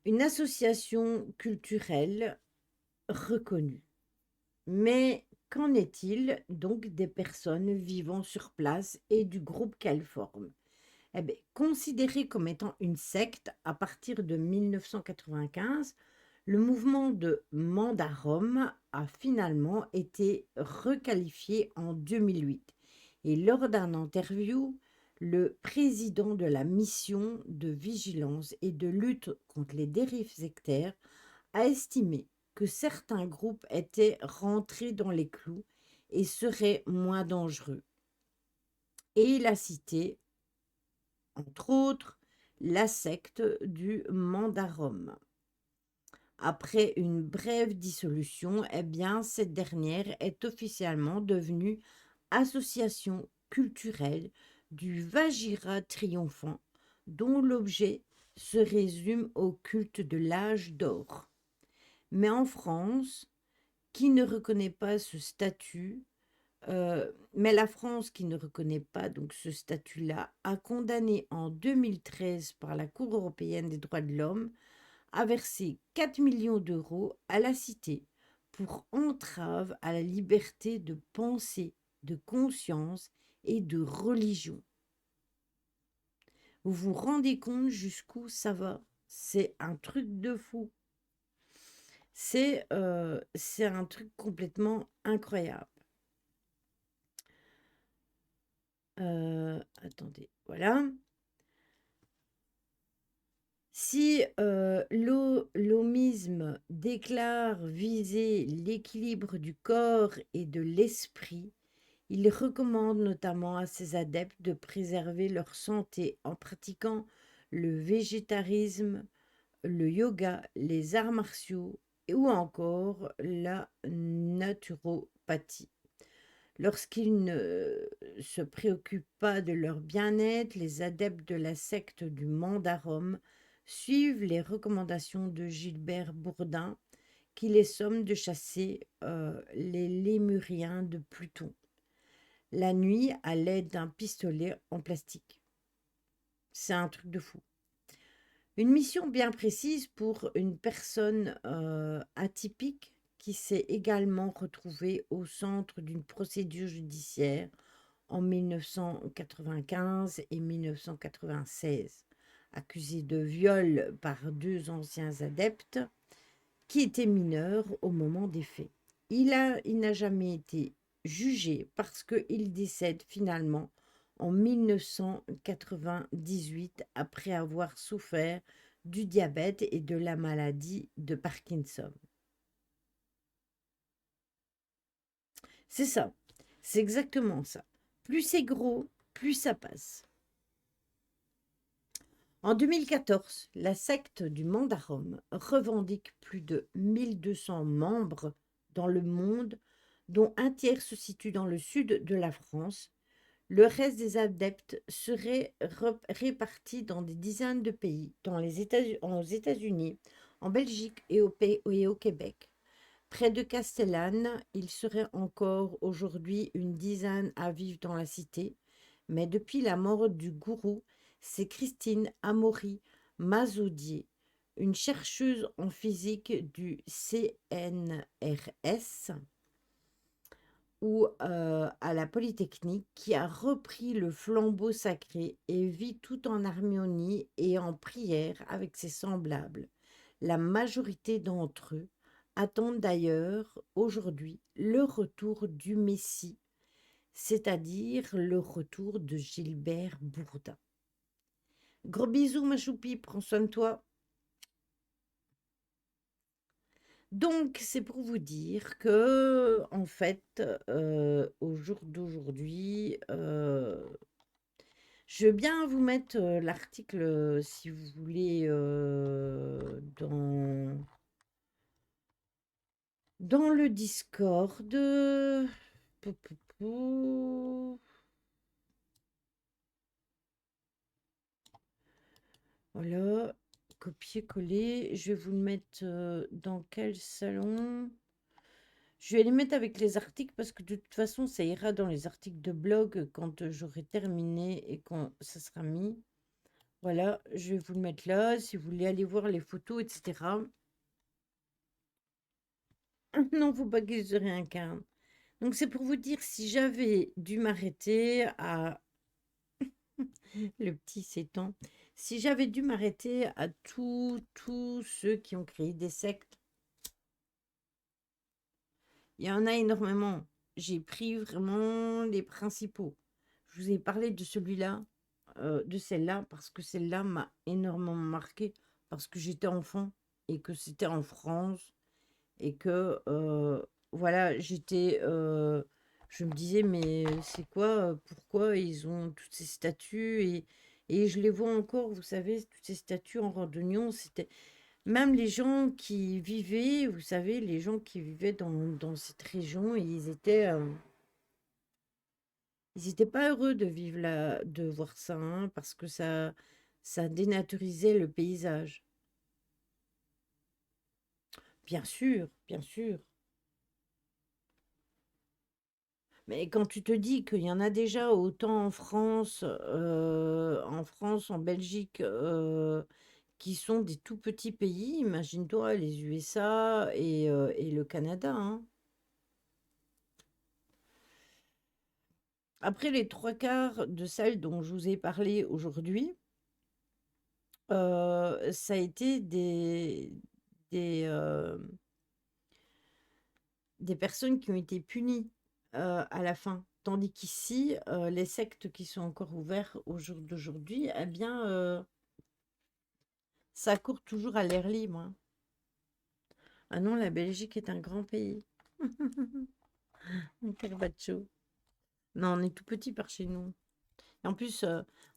Une association culturelle reconnue. Mais qu'en est-il donc des personnes vivant sur place et du groupe qu'elles forment? Eh bien, considéré comme étant une secte à partir de 1995, le mouvement de Mandarom a finalement été requalifié en 2008. Et lors d'un interview, le président de la mission de vigilance et de lutte contre les dérives sectaires a estimé que certains groupes étaient rentrés dans les clous et seraient moins dangereux. Et il a cité, entre autres, la secte du Mandarom. Après une brève dissolution, eh bien, cette dernière est officiellement devenue association culturelle du Vajira triomphant, dont l'objet se résume au culte de l'âge d'or. Mais en France, qui ne reconnaît pas ce statut, mais la France, qui ne reconnaît pas donc ce statut-là, a condamné en 2013 par la Cour européenne des droits de l'homme a versé 4 millions d'euros à la Cité pour entrave à la liberté de pensée, de conscience et de religion. Vous vous rendez compte jusqu'où ça va? C'est un truc de fou. C'est un truc complètement incroyable. Attendez, voilà. Si l'homisme déclare viser l'équilibre du corps et de l'esprit, il recommande notamment à ses adeptes de préserver leur santé en pratiquant le végétarisme, le yoga, les arts martiaux ou encore la naturopathie. Lorsqu'ils ne se préoccupent pas de leur bien-être, les adeptes de la secte du Mandarom suivent les recommandations de Gilbert Bourdin qui les somme de chasser les lémuriens de Pluton la nuit à l'aide d'un pistolet en plastique. C'est un truc de fou. Une mission bien précise pour une personne atypique qui s'est également retrouvée au centre d'une procédure judiciaire en 1995 et 1996, accusée de viol par deux anciens adeptes qui étaient mineurs au moment des faits. Il n'a jamais été jugé parce qu'il décède finalement en 1998 après avoir souffert du diabète et de la maladie de Parkinson. C'est ça, c'est exactement ça. Plus c'est gros, plus ça passe. En 2014, la secte du Mandarom revendique plus de 1200 membres dans le monde, dont un tiers se situe dans le sud de la France. Le reste des adeptes seraient répartis dans des dizaines de pays, aux États-Unis, en Belgique et au Québec. Près de Castellane, il serait encore aujourd'hui une dizaine à vivre dans la cité, mais depuis la mort du gourou, c'est Christine Amaury Mazaudier, une chercheuse en physique du CNRS ou à la Polytechnique, qui a repris le flambeau sacré et vit tout en harmonie et en prière avec ses semblables. La majorité d'entre eux attendent d'ailleurs aujourd'hui le retour du Messie. c'est-à-dire le retour de Gilbert Bourdin. Gros bisous, ma choupie, prends soin de toi. Donc, c'est pour vous dire que, en fait, au jour d'aujourd'hui, je veux bien vous mettre l'article, si vous voulez, dans le Discord. Pou, pou, pou. Voilà, copier-coller. Je vais vous le mettre dans quel salon? Je vais les mettre avec les articles parce que de toute façon, ça ira dans les articles de blog quand j'aurai terminé et quand ça sera mis. Voilà, je vais vous le mettre là si vous voulez aller voir les photos, etc. Non, faut pas que je réincarne. Donc, c'est pour vous dire si j'avais dû m'arrêter à le petit s'étend. Si j'avais dû m'arrêter à tous ceux qui ont créé des sectes, il y en a énormément. J'ai pris vraiment les principaux. Je vous ai parlé de celui-là, de celle-là, parce que celle-là m'a énormément marqué, parce que j'étais enfant et que c'était en France et que, voilà, je me disais, mais c'est quoi, pourquoi ils ont toutes ces statues et je les vois encore, vous savez, toutes ces statues en randonnion, c'était même les gens qui vivaient, vous savez, les gens qui vivaient dans cette région, ils étaient pas heureux de vivre là, de voir ça, hein, parce que ça dénaturisait le paysage. Bien sûr, bien sûr. Mais quand tu te dis qu'il y en a déjà autant en France, en Belgique, qui sont des tout petits pays, imagine-toi les USA et le Canada, hein. Après les trois quarts de celles dont je vous ai parlé aujourd'hui, ça a été des, euh, des personnes qui ont été punies à la fin. Tandis qu'ici, les sectes qui sont encore ouverts au jour d'aujourd'hui, eh bien, ça court toujours à l'air libre, hein. Ah non, la Belgique est un grand pays. Interbacho. Non, on est tout petit par chez nous. Et en plus,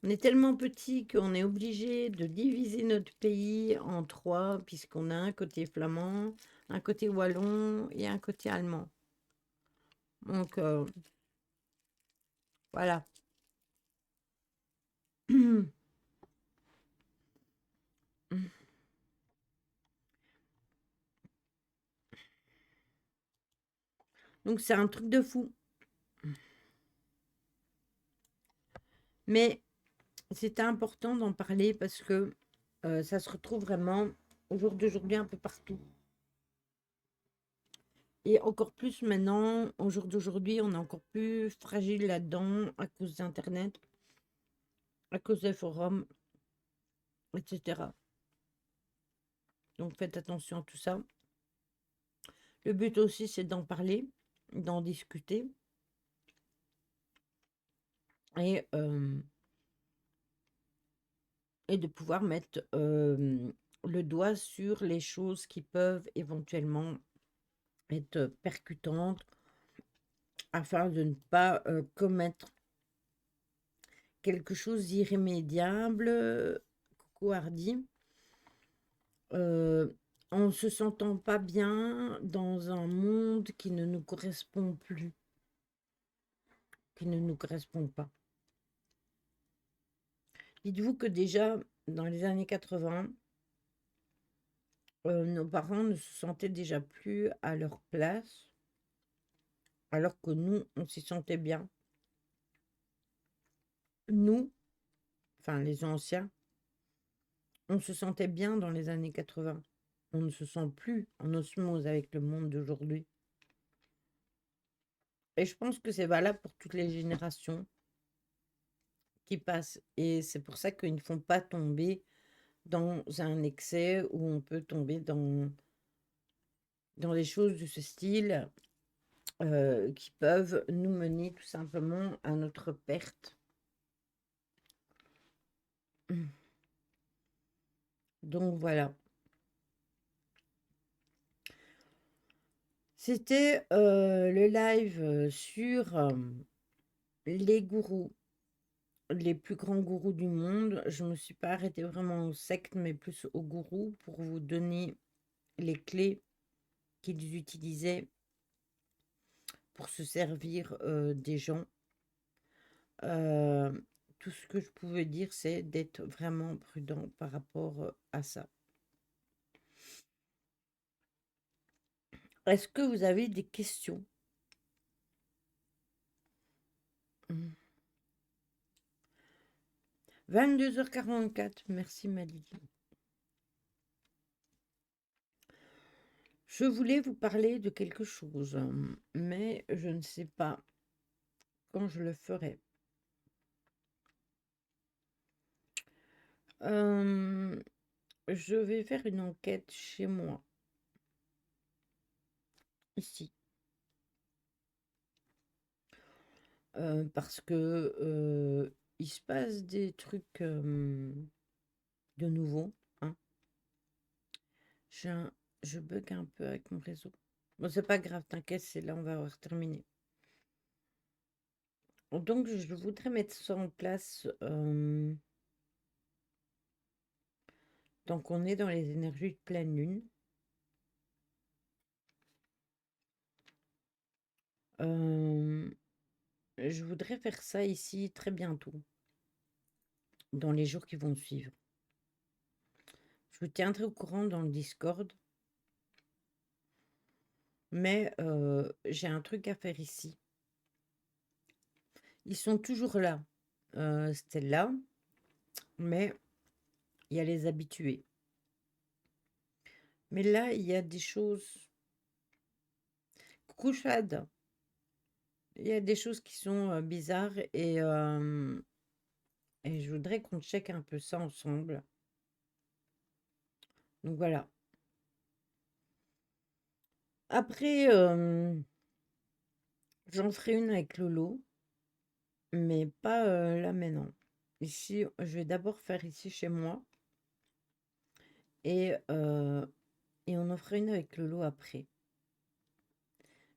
on est tellement petit qu'on est obligé de diviser notre pays en trois, puisqu'on a un côté flamand, un côté wallon et un côté allemand. Donc, voilà. Donc, c'est un truc de fou. Mais c'était important d'en parler parce que ça se retrouve vraiment au jour d'aujourd'hui un peu partout. Et encore plus maintenant, au jour d'aujourd'hui, on est encore plus fragile là-dedans à cause d'Internet, à cause des forums, etc. Donc faites attention à tout ça. Le but aussi, c'est d'en parler, d'en discuter et, euh, et de pouvoir mettre le doigt sur les choses qui peuvent éventuellement être percutantes afin de ne pas commettre quelque chose d'irrémédiable, coucou Hardy, en ne se sentant pas bien dans un monde qui ne nous correspond plus, qui ne nous correspond pas. Dites-vous que déjà, dans les années 80, nos parents ne se sentaient déjà plus à leur place, alors que nous, on s'y sentait bien. Nous, enfin les anciens, on se sentait bien dans les années 80. On ne se sent plus en osmose avec le monde d'aujourd'hui. Et je pense que c'est valable pour toutes les générations qui passent. Et c'est pour ça qu'ils ne font pas tomber dans un excès où on peut tomber dans des choses de ce style. qui peuvent nous mener tout simplement à notre perte. Donc voilà. C'était le live sur les gourous, les plus grands gourous du monde. Je ne me suis pas arrêtée vraiment aux sectes, mais plus aux gourous pour vous donner les clés qu'ils utilisaient pour se servir des gens. Euh, Tout ce que je pouvais dire, c'est d'être vraiment prudent par rapport à ça. Est-ce que vous avez des questions? 22h44, merci Malili. Je voulais vous parler de quelque chose, mais je ne sais pas quand je le ferai. Je vais faire une enquête chez moi, ici, parce que il se passe des trucs de nouveau, hein. Je bug un peu avec mon réseau. Bon, c'est pas grave, t'inquiète, c'est là, on va avoir terminé. Donc, je voudrais mettre ça en place. Donc, on est dans les énergies de pleine lune. Je voudrais faire ça ici très bientôt, dans les jours qui vont suivre. Je vous tiendrai au courant dans le Discord. Mais j'ai un truc à faire ici. Ils sont toujours là, Stella, mais il y a les habitués. Mais là, il y a des choses. Coucou Chad. Il y a des choses qui sont bizarres et je voudrais qu'on check un peu ça ensemble. Donc voilà. Après, j'en ferai une avec Lolo, mais pas là maintenant. Ici, je vais d'abord faire ici chez moi et on en fera une avec Lolo après.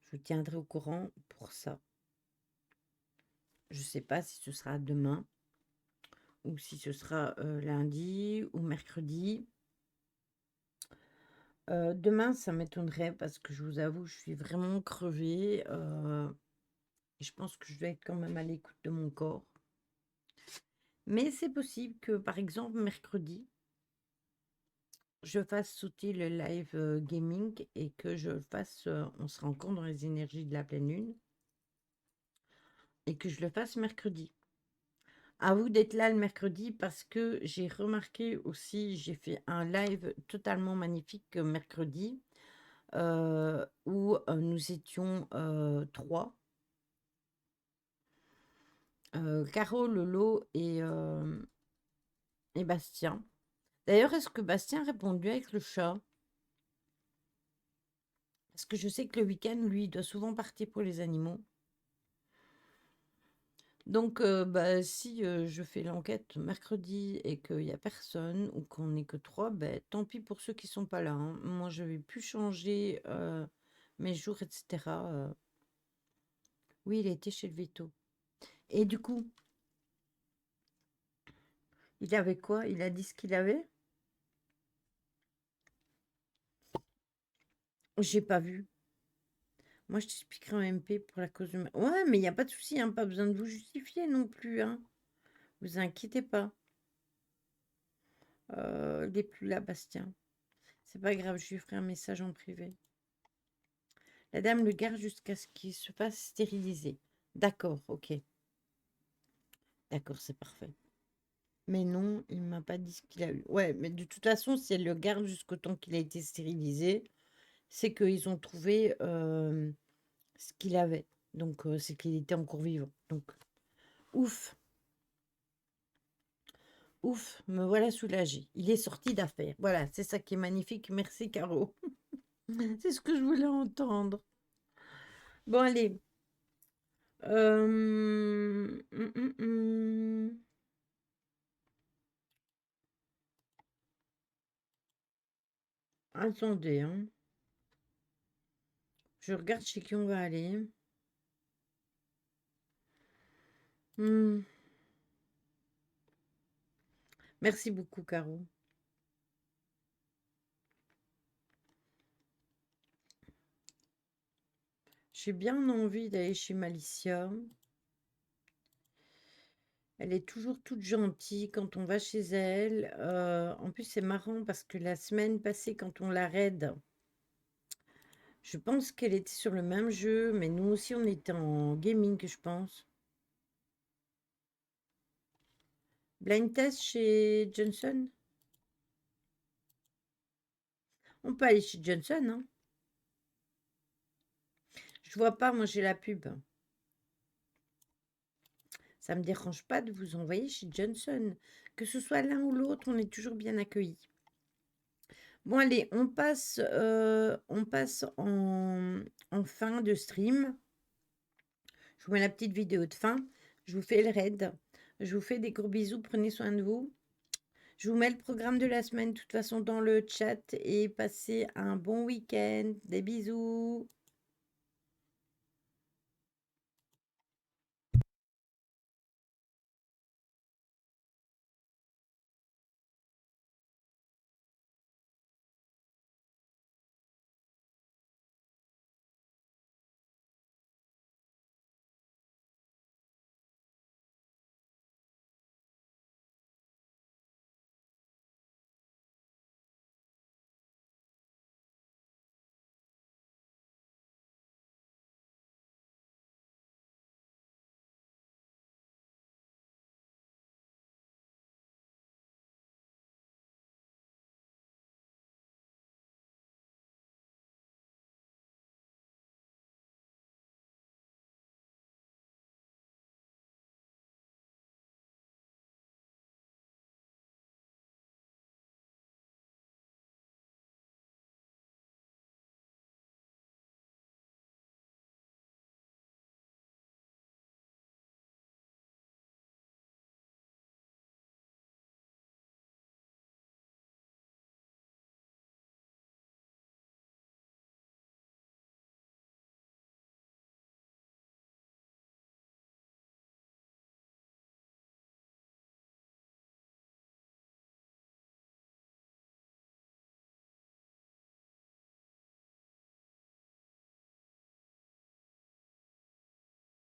Je vous tiendrai au courant pour ça. Je ne sais pas si ce sera demain ou si ce sera lundi ou mercredi. Demain, ça m'étonnerait parce que je vous avoue, je suis vraiment crevée. Et je pense que je dois être quand même à l'écoute de mon corps. Mais c'est possible que, par exemple, mercredi, je fasse sauter le live gaming et que je le fasse, on sera encore dans les énergies de la pleine lune, et que je le fasse mercredi. À vous d'être là le mercredi parce que j'ai remarqué aussi, j'ai fait un live totalement magnifique mercredi où nous étions trois. Caro, Lolo et Bastien. D'ailleurs, est-ce que Bastien a répondu avec le chat? Parce que je sais que le week-end, lui, il doit souvent partir pour les animaux. Donc, bah, si je fais l'enquête mercredi et qu'il n'y a personne ou qu'on n'est que trois, ben, tant pis pour ceux qui sont pas là, hein. Moi, je vais plus changer mes jours, etc. Oui, il a été chez le veto. Et du coup, il avait quoi? Il a dit ce qu'il avait? J'ai pas vu. Moi, je t'expliquerai en MP pour la cause humaine. Ouais, mais il n'y a pas de souci, hein, pas besoin de vous justifier non plus, hein. Vous inquiétez pas. Il est plus là, Bastien. C'est pas grave, je lui ferai un message en privé. La dame le garde jusqu'à ce qu'il se fasse stériliser. D'accord, ok. D'accord, c'est parfait. Mais non, il m'a pas dit ce qu'il a eu. Ouais, mais de toute façon, si elle le garde jusqu'au temps qu'il a été stérilisé, c'est qu'ils ont trouvé ce qu'il avait. Donc, c'est qu'il était encore vivant. Donc, ouf. Ouf, me voilà soulagée. Il est sorti d'affaire. Voilà, c'est ça qui est magnifique. Merci, Caro. C'est ce que je voulais entendre. Bon, allez. Hum, hum, hum. Attendez, hein. Je regarde chez qui on va aller. Hmm. Merci beaucoup, Caro. J'ai bien envie d'aller chez Malicia. Elle est toujours toute gentille quand on va chez elle. En plus, c'est marrant parce que la semaine passée, quand on la raid, je pense qu'elle était sur le même jeu, mais nous aussi, on était en gaming, je pense. Blind test chez Johnson? On peut aller chez Johnson, hein? Je vois pas, moi j'ai la pub. Ça me dérange pas de vous envoyer chez Johnson. Que ce soit l'un ou l'autre, on est toujours bien accueillis. Bon, allez, on passe en fin de stream. Je vous mets la petite vidéo de fin. Je vous fais le raid. Je vous fais des gros bisous. Prenez soin de vous. Je vous mets le programme de la semaine, de toute façon, dans le chat. Et passez un bon week-end. Des bisous.